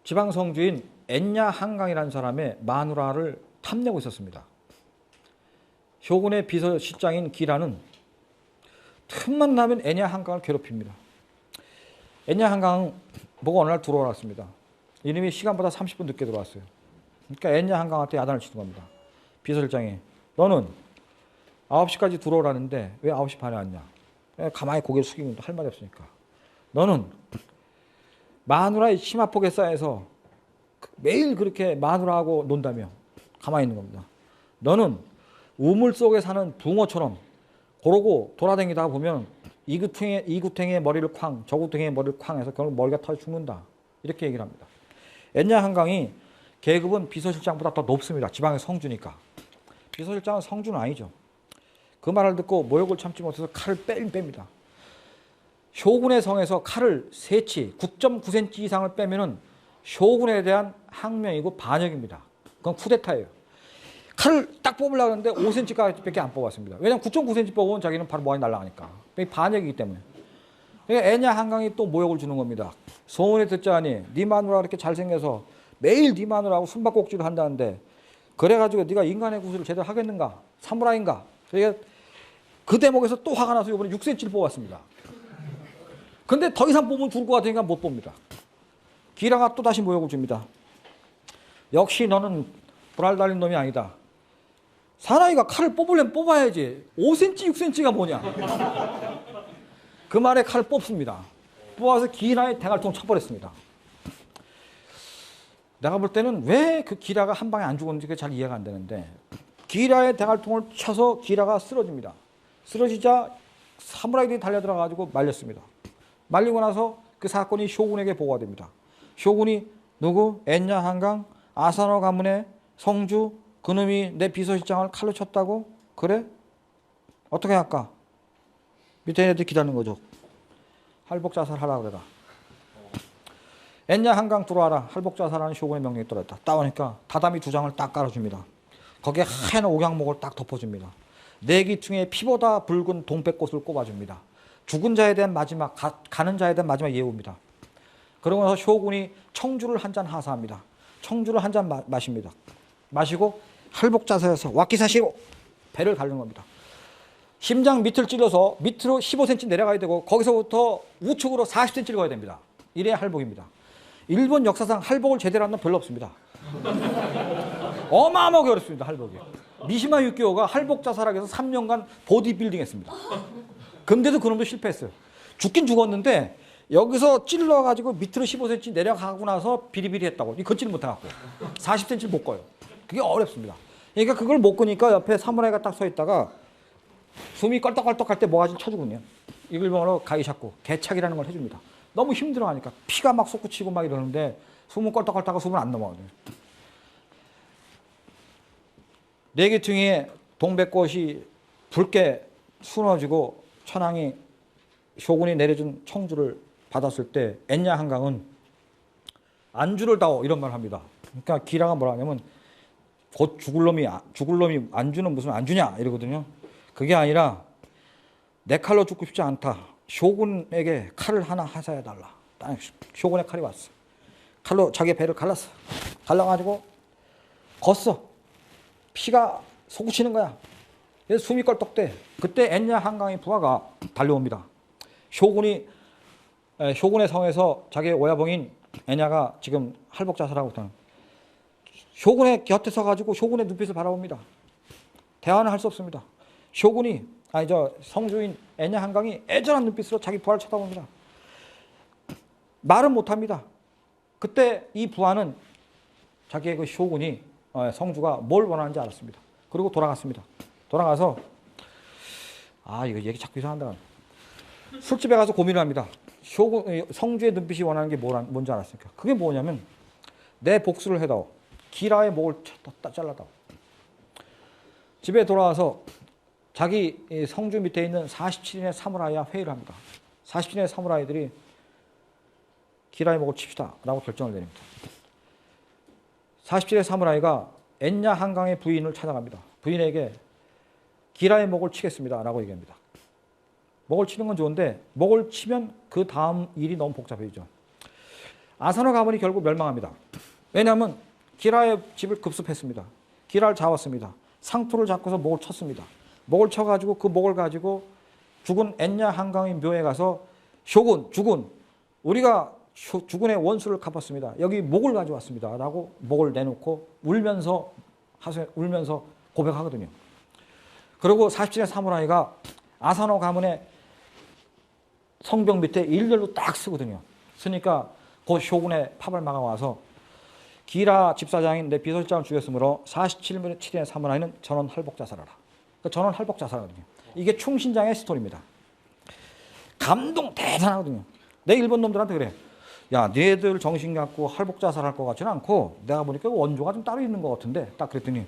지방성주인 엔야 한강이라는 사람의 마누라를 탐내고 있었습니다. 쇼군의 비서실장인 기라는 틈만 나면 엔야 한강을 괴롭힙니다. 엔야 한강 보고 어느 날 들어왔습니다. 이놈이 시간보다 30분 늦게 들어왔어요. 그러니까 엔야 한강한테 야단을 치는 겁니다. 비서실장이 너는 9시까지 들어오라는데 왜 9시 반에 왔냐. 가만히 고개를 숙이면 할 말이 없으니까. 너는 마누라의 치마폭에 쌓여서 매일 그렇게 마누라하고 논다며 가만히 있는 겁니다. 너는 우물 속에 사는 붕어처럼 고르고 돌아다니다가 보면 이 구탱이의 머리를 쾅, 저 구탱이의 머리를 쾅 해서 결국 머리가 터져 죽는다. 이렇게 얘기를 합니다. 엔야 한강이 계급은 비서실장보다 더 높습니다. 지방의 성주니까. 비서실장은 성주는 아니죠. 그 말을 듣고 모욕을 참지 못해서 칼을 뺍니다. 쇼군의 성에서 칼을 세치 9.9cm 이상을 빼면은 쇼군에 대한 항명이고 반역입니다. 그건 쿠데타예요. 칼을 딱 뽑으려고 하는데 5cm까지밖에 안 뽑았습니다. 왜냐하면 9.9cm 뽑으면 자기는 바로 모양이 날아가니까. 반역이기 때문에. 그러니까 엔야 한강이 또 모욕을 주는 겁니다. 소문에 듣자니 네 마누라 이렇게 잘생겨서 매일 네 마누라하고 숨바꼭질을 한다는데 그래가지고 네가 인간의 구슬을 제대로 하겠는가? 사무라이인가? 그러니까 그 대목에서 또 화가 나서 이번에 6cm를 뽑았습니다. 근데 더 이상 뽑으면 죽을 것 같으니까 못 뽑니다. 기라가 또 다시 모욕을 줍니다. 역시 너는 불알 달린 놈이 아니다. 사나이가 칼을 뽑으려면 뽑아야지. 5cm, 6cm가 뭐냐. 그 말에 칼을 뽑습니다. 뽑아서 기라의 대갈통 쳐버렸습니다. 내가 볼 때는 왜 그 기라가 한 방에 안 죽었는지 잘 이해가 안 되는데 기라의 대갈통을 쳐서 기라가 쓰러집니다. 쓰러지자 사무라이들이 달려들어가지고 말렸습니다. 말리고 나서 그 사건이 쇼군에게 보고가 됩니다. 쇼군이 누구? 엔야 한강, 아사노 가문의 성주, 그놈이 내 비서실장을 칼로 쳤다고? 그래? 어떻게 할까? 밑에 애들이 기다리는 거죠. 할복자살하라 그래라. 엔야 한강 들어와라. 할복자살하는 쇼군의 명령이 떨어졌다. 따오니까 다다미 2장을 딱 깔아줍니다. 거기에 하얀 옥양목을 딱 덮어줍니다. 내기퉁에 피보다 붉은 동백꽃을 꼽아줍니다. 죽은 자에 대한 마지막, 가는 자에 대한 마지막 예우입니다. 그러고 나서 쇼군이 청주를 한 잔 하사합니다. 청주를 한 잔 마십니다. 마시고 할복자세에서 와키사시로 배를 가르는 겁니다. 심장 밑을 찔러서 밑으로 15cm 내려가야 되고 거기서부터 우측으로 40cm를 가야 됩니다. 이래야 할복입니다. 일본 역사상 할복을 제대로 한 건 별로 없습니다. 어마어마하게 어렵습니다. 할복이. 미시마 유키오가 할복자살하기 위해서 3년간 보디빌딩 했습니다. 근데도 그놈도 실패했어요. 죽긴 죽었는데 여기서 찔러가지고 밑으로 15cm 내려가고 나서 비리비리 했다고. 걷지를 못해갖고 40cm를 못 꺼요. 그게 어렵습니다. 그러니까 그걸 못 끄니까 옆에 사무라이가 딱 서 있다가 숨이 껄떡껄떡 할 때 뭐가 좀 쳐주거든요. 일본어로 가이샤쿠, 개착이라는 걸 해줍니다. 너무 힘들어하니까 피가 막 솟구치고 막 이러는데 숨은 껄떡껄떡하고 숨은 안 넘어가거든요. 네기퉁이에 동백꽃이 붉게 수놓아지고 천황이 쇼군이 내려준 청주를 받았을 때 엔야 한강은 안주를 다오 이런 말을 합니다. 그러니까 기라가 뭐라 하냐면 곧 죽을 놈이 안주는 무슨 안주냐 이러거든요. 그게 아니라 내 칼로 죽고 싶지 않다. 쇼군에게 칼을 하나 하사해 달라. 쇼군의 칼이 왔어. 칼로 자기 배를 갈랐어. 갈라가지고 걷어. 피가 솟구치는 거야. 그래서 숨이 껄떡대. 그때 엔야 한강의 부하가 달려옵니다. 쇼군의 성에서 자기의 오야봉인 엔야가 지금 할복 자살하고 있다는. 쇼군의 곁에 서가지고 쇼군의 눈빛을 바라봅니다. 대화는 할 수 없습니다. 성주인 엔야 한강이 애절한 눈빛으로 자기 부하를 쳐다봅니다. 말은 못합니다. 그때 이 부하는 자기의 그 쇼군이 성주가 뭘 원하는지 알았습니다. 그리고 돌아갔습니다. 돌아가서 이거 얘기 자꾸 이상한다. 술집에 가서 고민을 합니다. 성주의 눈빛이 원하는 게 뭔지 알았으니까. 그게 뭐냐면 내 복수를 해다오. 기라의 목을 잘라다오. 집에 돌아와서 자기 성주 밑에 있는 47인의 사무라이와 회의를 합니다. 47인의 사무라이들이 기라의 목을 칩시다 라고 결정을 내립니다. 47의 사무라이가 엔야 한강의 부인을 찾아갑니다. 부인에게 기라의 목을 치겠습니다 라고 얘기합니다. 목을 치는 건 좋은데 목을 치면 그 다음 일이 너무 복잡해지죠. 아사노 가문이 결국 멸망합니다. 왜냐하면 기라의 집을 급습했습니다. 기라를 잡았습니다. 상투를 잡고서 목을 쳤습니다. 목을 쳐가지고 그 목을 가지고 죽은 엔야 한강의 묘에 가서 주군 우리가 주군의 원수를 갚았습니다. 여기 목을 가져왔습니다 라고 목을 내놓고 울면서 고백하거든요. 그리고 47의 사무라이가 아사노 가문의 성벽 밑에 일렬로 딱 쓰거든요. 쓰니까 그 쇼군의 팝을 막아와서 기라 집사장인 내 비서실장을 죽였으므로 47인의 사무라이는 전원 할복 자살하라. 그러니까 전원 할복 자살하거든요. 이게 충신장의 스토리입니다. 감동 대단하거든요. 내 일본 놈들한테 그래. 야, 너희들 정신 갖고 할복 자살할 것 같지는 않고 내가 보니까 원조가 좀 따로 있는 것 같은데 딱 그랬더니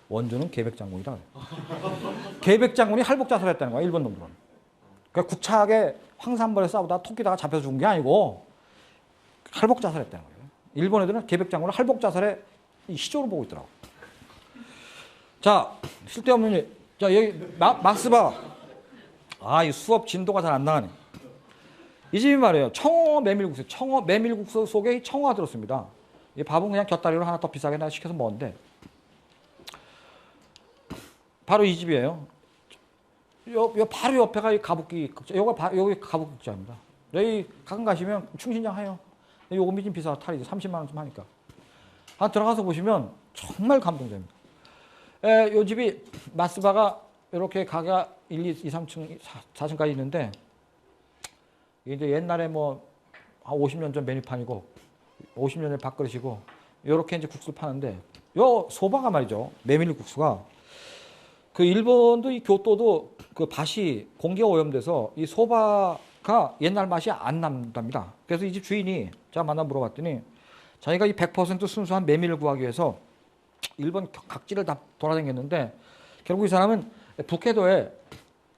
원조는 계백장군이다. 계백장군이 할복 자살했다는 거야, 일본 놈들은. 그러니까 구차하게 황산벌에 싸우다 토끼다가 잡혀서 죽은 게 아니고 할복 자살했다는 거예요. 일본 애들은 계백장군을 할복 자살의 시조로 보고 있더라고. 자, 쓸데없는 일. 자, 여기 막스바. 이 수업 진도가 잘 안 나가네. 이 집이 말이에요. 청어 메밀국수 속에 청어가 들었습니다. 이 밥은 그냥 곁다리로 하나 더 비싸게 나 시켜서 먹었는데 바로 이 집이에요. 요 바로 옆에가 이 가부키 극장. 여기 가부키 극장입니다. 여기 가끔 가시면 충신장 해요. 요금이 좀 비싸. 탈이죠. 30만 원 좀 하니까. 들어가서 보시면 정말 감동적입니다. 요 집이 마스바가 이렇게 가가 1, 2, 3층, 4층까지 있는데 이제 옛날에 한 50년 전 메뉴판이고 50년 전 밥그릇이고 이렇게 이제 국수를 파는데 요 소바가 말이죠. 메밀국수가 그 일본도 이 교토도 그 밭이 공기가 오염돼서 이 소바가 옛날 맛이 안 난답니다. 그래서 이 집 주인이 제가 만나 물어봤더니 자기가 이 100% 순수한 메밀을 구하기 위해서 일본 각지를 다 돌아다녔는데 결국 이 사람은 북해도에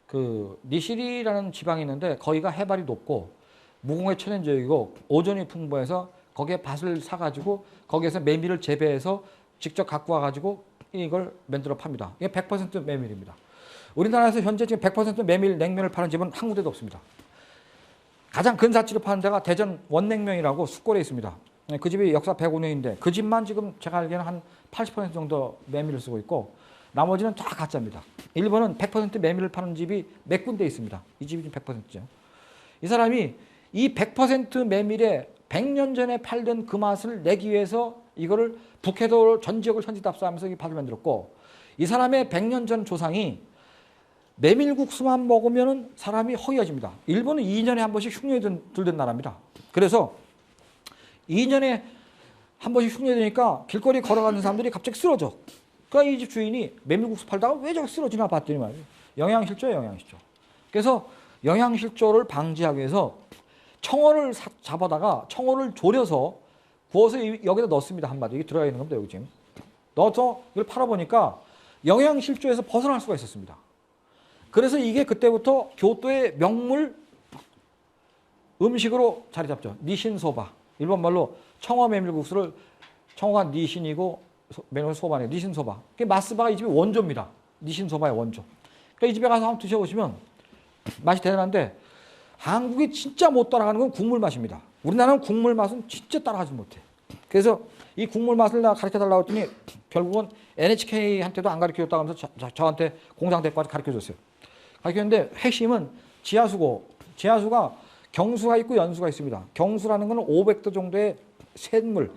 그 니시리라는 지방이 있는데 거기가 해발이 높고 무공해 천연 지역이고 오존이 풍부해서 거기에 밭을 사가지고 거기에서 메밀을 재배해서 직접 갖고 와가지고 이걸 만들어 팝니다. 이게 100% 메밀입니다. 우리나라에서 현재 지금 100% 메밀 냉면을 파는 집은 한 군데도 없습니다. 가장 근사치로 파는 데가 대전 원냉면이라고 숫골에 있습니다. 그 집이 역사 105년인데 그 집만 지금 제가 알기에는 한 80% 정도 메밀을 쓰고 있고 나머지는 다 가짜입니다. 일본은 100% 메밀을 파는 집이 몇 군데 있습니다. 이 집이 100%죠. 이 사람이 이 100% 메밀에 100년 전에 팔던 그 맛을 내기 위해서 이거를 북해도 전 지역을 현지답사하면서 이 밭을 만들었고 이 사람의 100년 전 조상이 메밀국수만 먹으면 사람이 허기어집니다. 일본은 2년에 한 번씩 흉년이 들던 나라입니다. 그래서 2년에 한 번씩 흉년이 되니까 길거리 걸어가는 사람들이 갑자기 쓰러져. 그러니까 이 집 주인이 메밀국수 팔다가 왜 저렇게 쓰러지나 봤더니 말이에요. 영양실조예요, 영양실조. 그래서 영양실조를 방지하기 위해서 청어를 잡아다가 청어를 졸여서 구워서 여기다 넣습니다. 한 마디. 이게 들어가 있는 겁니다. 여기 지금. 넣어서 이걸 팔아보니까 영양실조에서 벗어날 수가 있었습니다. 그래서 이게 그때부터 교토의 명물 음식으로 자리 잡죠. 니신소바. 일본 말로 청어 메밀국수를 청어가 니신이고 메밀소바네요. 니신소바. 마스바가 이 집의 원조입니다. 니신소바의 원조. 그러니까 이 집에 가서 한번 드셔보시면 맛이 대단한데 한국이 진짜 못 따라가는 건 국물 맛입니다. 우리나라는 국물 맛은 진짜 따라가지 못해. 그래서 이 국물 맛을 내가 가르쳐달라고 했더니 결국은 NHK한테도 안 가르쳐줬다고 하면서 저한테 공장 데리고 와서 가르쳐줬어요. 가르쳤는데 핵심은 지하수고 지하수가 경수가 있고 연수가 있습니다. 경수라는 건 500도 정도의 쇳물.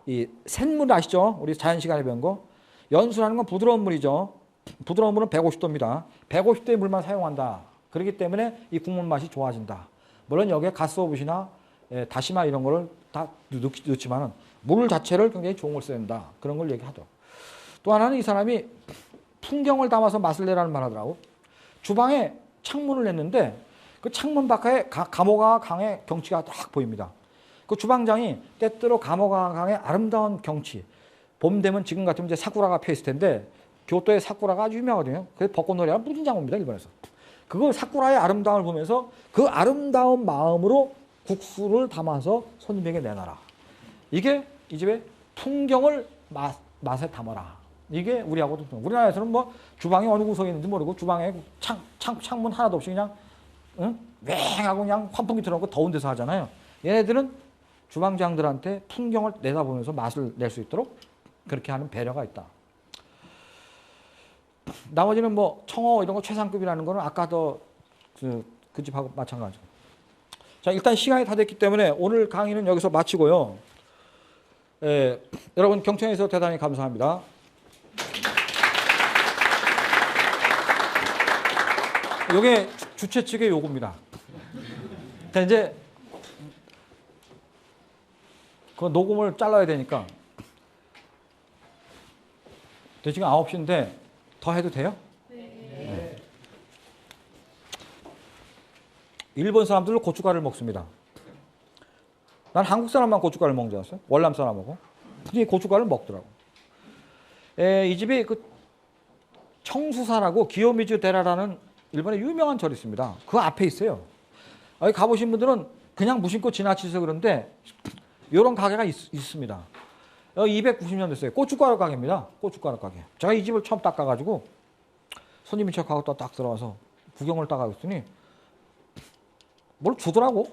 이 쇳물 아시죠? 우리 자연 시간에 배운 거. 연수라는 건 부드러운 물이죠. 부드러운 물은 150도입니다. 150도의 물만 사용한다. 그렇기 때문에 이 국물 맛이 좋아진다. 물론 여기에 가스오브시나 다시마 이런 거를 다 넣지만은 물 자체를 굉장히 좋은 걸 써야 된다. 그런 걸 얘기하죠. 또 하나는 이 사람이 풍경을 담아서 맛을 내라는 말 하더라고. 주방에 창문을 냈는데 그 창문 밖에 감호가 강의 경치가 딱 보입니다. 그 주방장이 때때로 감호가 강의 아름다운 경치. 봄 되면 지금 같으면 이제 사쿠라가 펴 있을 텐데 교토의 사쿠라가 아주 유명하거든요. 그래서 벚꽃놀이가 무진장입니다. 일본에서. 그걸 사쿠라의 아름다움을 보면서 그 아름다운 마음으로 국수를 담아서 손님에게 내놔라. 이게 이 집의 풍경을 맛에 담아라. 이게 우리하고도 우리나라에서는 뭐 주방이 어느 구석에 있는지 모르고 주방에 창문 하나도 없이 그냥 왱하고 그냥 환풍기 틀어놓고 더운 데서 하잖아요. 얘네들은 주방장들한테 풍경을 내다보면서 맛을 낼 수 있도록 그렇게 하는 배려가 있다. 나머지는 뭐 청어 이런 거 최상급이라는 거는 아까도 그 집하고 마찬가지고. 자, 일단 시간이 다 됐기 때문에 오늘 강의는 여기서 마치고요. 여러분 경청해 주셔서 대단히 감사합니다. 이게 주최 측의 요구입니다. 자, 이제 그 녹음을 잘라야 되니까. 지금 9시인데 더 해도 돼요? 네. 일본 사람들은 고춧가루를 먹습니다. 난 한국 사람만 고춧가루를 먹는 줄 알았어요. 월남 사람하고. 근데 고춧가루를 먹더라고. 이 집이 그 청수사라고 기요미즈 데라라는 일본의 유명한 절이 있습니다. 그 앞에 있어요. 여기 가보신 분들은 그냥 무심코 지나치셔서 그런데 이런 가게가 있습니다. 290년 됐어요. 고춧가루 가게입니다. 고춧가루 가게. 제가 이 집을 처음 딱 가가지고 손님인 척하고 딱 들어와서 구경을 딱 하고 있더니 뭘 주더라고.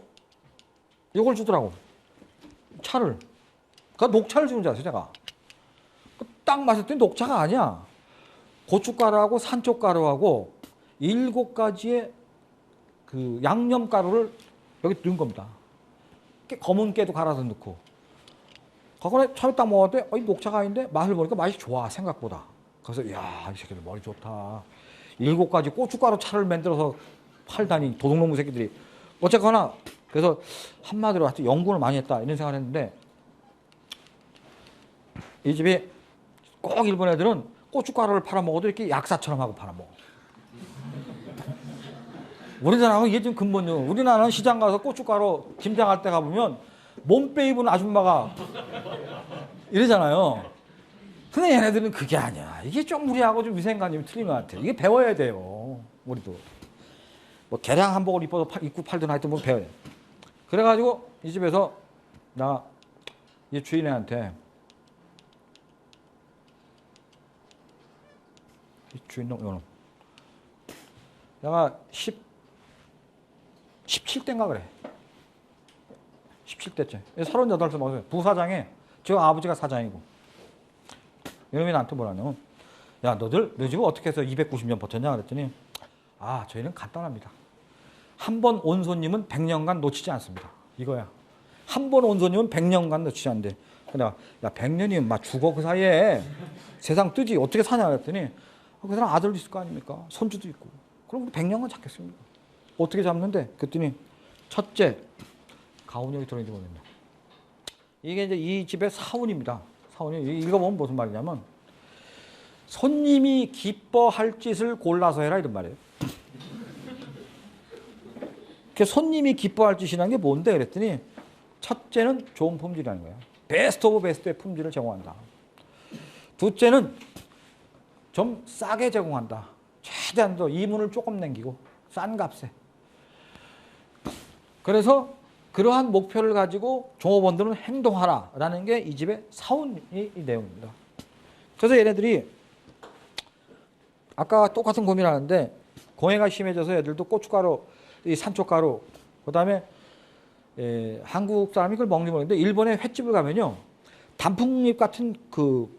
이걸 주더라고. 차를. 그 녹차를 주는 줄 알았어요, 제가. 딱 마셨더니 녹차가 아니야. 고춧가루하고 산초가루하고 7가지의 그 양념가루를 여기 넣은 겁니다. 검은 깨도 갈아서 넣고. 거기에 처음에 딱 먹었는데 이 녹차가 아닌데 맛을 보니까 맛이 좋아 생각보다. 그래서 이야 이 새끼들 머리 좋다. 7가지 고춧가루 차를 만들어서 팔다니 도둑놈의 새끼들이. 어쨌거나 그래서 한마디로 하여튼 연구를 많이 했다 이런 생각을 했는데 이 집이 꼭 일본 애들은 고춧가루를 팔아먹어도 이렇게 약사처럼 하고 팔아먹어. 우리나라는 이게 좀 근본이요. 우리나라는 시장 가서 고춧가루 김장할 때 가보면 몸빼 입은 아줌마가 이러잖아요. 근데 얘네들은 그게 아니야. 이게 좀 우리하고 좀 위생관념이 틀린 것 같아. 이게 배워야 돼요. 우리도. 뭐 개량 한복을 입고 팔든 하여튼 뭐 배워야 돼. 그래가지고 이 집에서 나 이 주인한테 이 주인놈 이거는 내가 17대인가 그래. 17대째. 38살 먹었어요. 부사장에 저 아버지가 사장이고. 이놈이 나한테 뭐라냐면 야 너 지금 어떻게 해서 290년 버텼냐 그랬더니 아 저희는 간단합니다. 한 번 온 손님은 100년간 놓치지 않습니다. 이거야. 한 번 온 손님은 100년간 놓치지 않는데. 내가 야 100년이면 막 죽어 그 사이에 세상 뜨지 어떻게 사냐 그랬더니 그 사람 아들도 있을 거 아닙니까? 손주도 있고. 그럼 우리 100년간 잡겠습니다. 어떻게 잡는데? 그랬더니 첫째 가훈역이 들어있는 거거든요. 이게 이제 이 집의 사운입니다. 사운이 읽어보면 무슨 말이냐면 손님이 기뻐할 짓을 골라서 해라 이런 말이에요. 그 손님이 기뻐할 짓이라는 게 뭔데 그랬더니 첫째는 좋은 품질이라는 거예요. 베스트 오브 베스트의 품질을 제공한다. 둘째는 좀 싸게 제공한다. 최대한 더 이문을 조금 남기고 싼 값에. 그래서 그러한 목표를 가지고 종업원들은 행동하라라는 게 이 집의 사훈 이 내용입니다. 그래서 얘네들이 아까 똑같은 고민을 하는데 공해가 심해져서 애들도 고춧가루, 이 산초가루, 그다음에 한국 사람이 그걸 먹는지 모르겠는데 일본의 횟집을 가면요 단풍잎 같은 그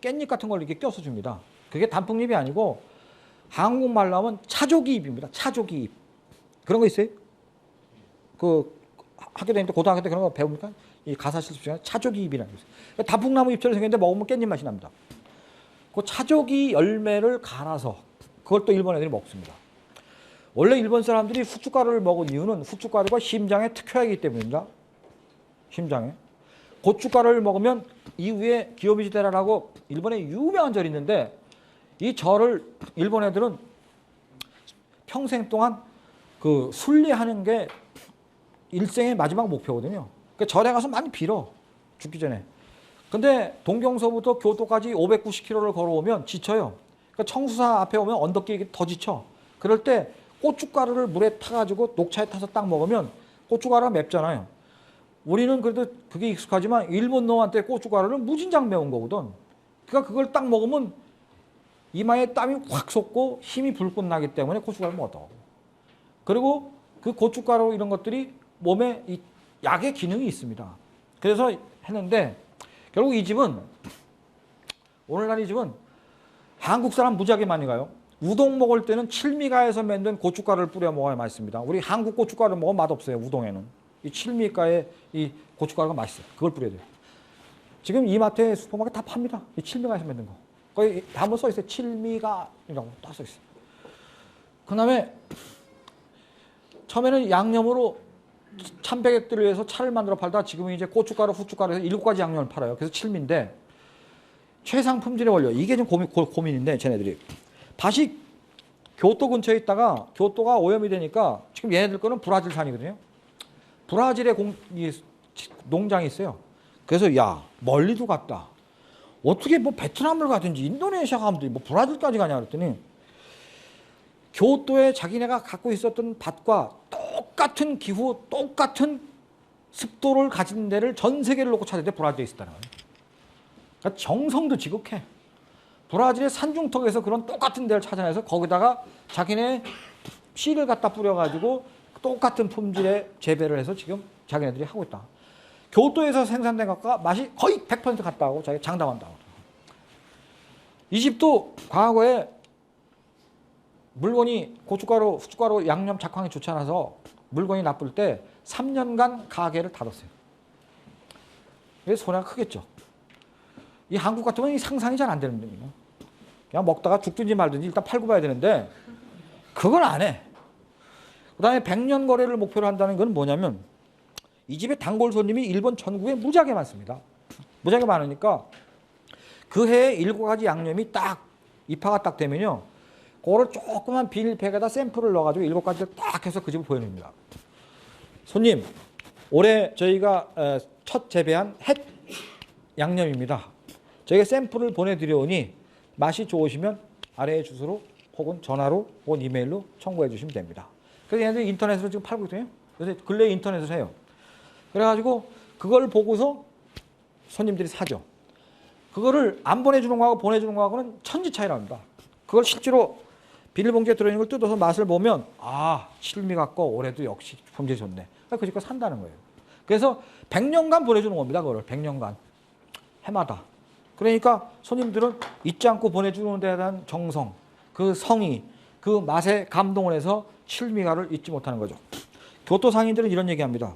깻잎 같은 걸 이렇게 껴서 줍니다. 그게 단풍잎이 아니고 한국말로 하면 차조기잎입니다. 차조기잎. 그런 거 있어요? 그 학교 다닐 때 고등학교 때 그런 거 배웁니까? 이 가사 실습 시간에 차조기잎이라는 게 있어요. 단풍나무 잎처럼 생겼는데 먹으면 깻잎 맛이 납니다. 그 차조기 열매를 갈아서 그걸 또 일본 애들이 먹습니다. 원래 일본 사람들이 후춧가루를 먹은 이유는 후춧가루가 심장에 특효약이기 때문입니다. 심장에. 고춧가루를 먹으면 이후에 기요미즈데라라고 일본에 유명한 절이 있는데 이 절을 일본 애들은 평생 동안 그 순례하는 게 일생의 마지막 목표거든요. 그러니까 절에 가서 많이 빌어 죽기 전에. 근데 동경서부터 교토까지 590km를 걸어오면 지쳐요. 그러니까 청수사 앞에 오면 언덕길이 더 지쳐. 그럴 때 고춧가루를 물에 타가지고 녹차에 타서 딱 먹으면 고춧가루가 맵잖아요. 우리는 그래도 그게 익숙하지만 일본 놈한테 고춧가루는 무진장 매운 거거든. 그러니까 그걸 딱 먹으면 이마에 땀이 확 솟고 힘이 불끈 나기 때문에 고춧가루를 먹었다고. 그리고 그 고춧가루 이런 것들이 몸에 이 약의 기능이 있습니다. 그래서 했는데 결국 이 집은 오늘날 이 집은 한국 사람 무지하게 많이 가요. 우동 먹을 때는 칠미가에서 만든 고춧가루를 뿌려 먹어야 맛있습니다. 우리 한국 고춧가루 먹으면 맛없어요. 우동에는. 이 칠미가에 이 고춧가루가 맛있어요. 그걸 뿌려야 돼요. 지금 이마트에 슈퍼마켓 다 팝니다. 이 칠미가에서 만든 거. 거기 한번 써 있어요. 칠미가이라고 딱 써 있어요. 그 다음에 처음에는 양념으로 참배객들을 위해서 차를 만들어 팔다가 지금은 이제 고춧가루, 후춧가루 해서 7가지 양념을 팔아요. 그래서 칠미인데 최상 품질의 원료. 이게 좀 고민인데 쟤네들이. 다시 교토 근처에 있다가 교토가 오염이 되니까 지금 얘네들 거는 브라질산이거든요. 브라질에 농장이 있어요. 그래서 야 멀리도 갔다. 어떻게 뭐 베트남을 가든지 인도네시아 가면 뭐 브라질까지 가냐 그랬더니 교토에 자기네가 갖고 있었던 밭과 똑같은 기후, 똑같은 습도를 가진 데를 전 세계를 놓고 찾을 때 브라질에 있었다는 거예요. 그러니까 정성도 지극해. 브라질의 산중턱에서 그런 똑같은 데를 찾아내서 거기다가 자기네 씨를 갖다 뿌려가지고 똑같은 품질의 재배를 해서 지금 자기네들이 하고 있다. 교토에서 생산된 것과 맛이 거의 100% 같다고 자기가 장담한다고. 이 집도 과거에 물건이 고춧가루, 후춧가루, 양념 작황이 좋지 않아서 물건이 나쁠 때 3년간 가게를 닫았어요. 그래서 손해가 크겠죠. 이 한국 같으면 상상이 잘 안 되는 거예요. 그냥 먹다가 죽든지 말든지 일단 팔고 봐야 되는데 그걸 안 해. 그 다음에 100년 거래를 목표로 한다는 건 뭐냐면 이 집에 단골 손님이 일본 전국에 무지하게 많습니다. 무지하게 많으니까 그 해에 7가지 양념이 딱 입하가 딱 되면요. 그거를 조그만 비닐팩에다 샘플을 넣어가지고 7가지를 딱 해서 그 집을 보여줍니다. 손님, 올해 저희가 첫 재배한 햇 양념입니다. 저희가 샘플을 보내드려오니 맛이 좋으시면 아래의 주소로 혹은 전화로 혹은 이메일로 청구해 주시면 됩니다. 그래서 얘네들이 인터넷으로 지금 팔고 있거든요. 그래서 근래에 인터넷을 해요. 그래가지고 그걸 보고서 손님들이 사죠. 그거를 안 보내주는 거하고 보내주는 거하고는 천지 차이 납니다. 그걸 실제로 비닐봉지에 들어있는 걸 뜯어서 맛을 보면 아, 칠미 같고 올해도 역시 품질이 좋네. 그 집 거 산다는 거예요. 그래서 100년간 보내주는 겁니다. 그거를 100년간. 해마다. 그러니까 손님들은 잊지 않고 보내주는 데에 대한 정성, 그 성의, 그 맛에 감동을 해서 칠미가를 잊지 못하는 거죠. 교토 상인들은 이런 얘기합니다.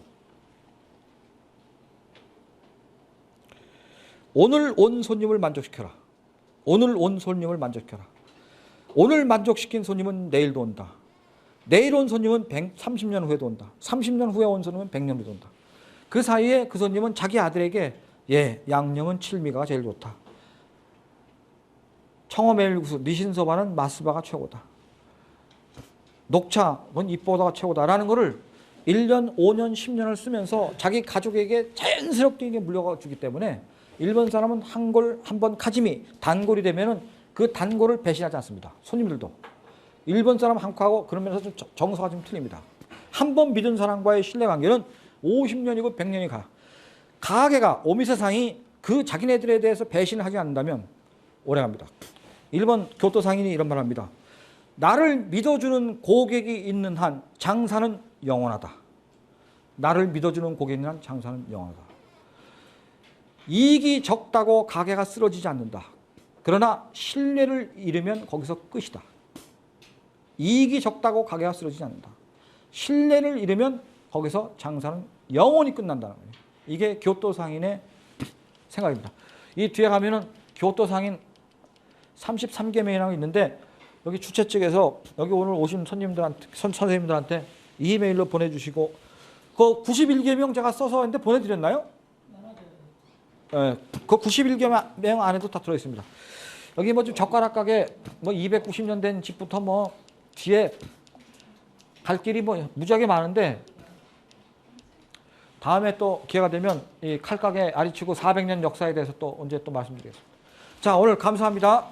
오늘 온 손님을 만족시켜라. 오늘 온 손님을 만족시켜라. 오늘 만족시킨 손님은 내일도 온다. 내일 온 손님은 30년 후에도 온다. 30년 후에 온 손님은 100년 후에도 온다. 그 사이에 그 손님은 자기 아들에게 예, 양념은 칠미가 제일 좋다. 청어메일국수, 니신소바는 마스바가 최고다. 녹차는 이보다가 최고다라는 거를 1년, 5년, 10년을 쓰면서 자기 가족에게 자연스럽게 이게 물려가 주기 때문에 일본 사람은 한번 가짐이 단골이 되면은 그 단골을 배신하지 않습니다. 손님들도. 일본 사람 한국하고 그런 면에서 좀 정서가 좀 틀립니다. 한 번 믿은 사람과의 신뢰관계는 50년이고 100년이 가. 가게가 오미세상이 그 자기네들에 대해서 배신을 하지 않는다면 오래갑니다. 일본 교토 상인이 이런 말을 합니다. 나를 믿어주는 고객이 있는 한 장사는 영원하다. 나를 믿어주는 고객이 있는 한 장사는 영원하다. 이익이 적다고 가게가 쓰러지지 않는다. 그러나 신뢰를 잃으면 거기서 끝이다. 이익이 적다고 가게가 쓰러지지 않는다. 신뢰를 잃으면 거기서 장사는 영원히 끝난다는 거예요. 이게 교토 상인의 생각입니다. 이 뒤에 가면은 교토 상인 33개명이라고 있는데 여기 주최 측에서 여기 오늘 오신 선생님들한테 이메일로 보내주시고 그 91개명 제가 써서 했는데 보내드렸나요? 네, 그 91개명 안에도 다 들어있습니다. 여기 뭐 좀 젓가락 가게 뭐 290년 된 집부터 뭐 뒤에 갈 길이 뭐 무지하게 많은데 다음에 또 기회가 되면 이 칼가게 아리치고 400년 역사에 대해서 또 언제 또 말씀드리겠습니다. 자, 오늘 감사합니다.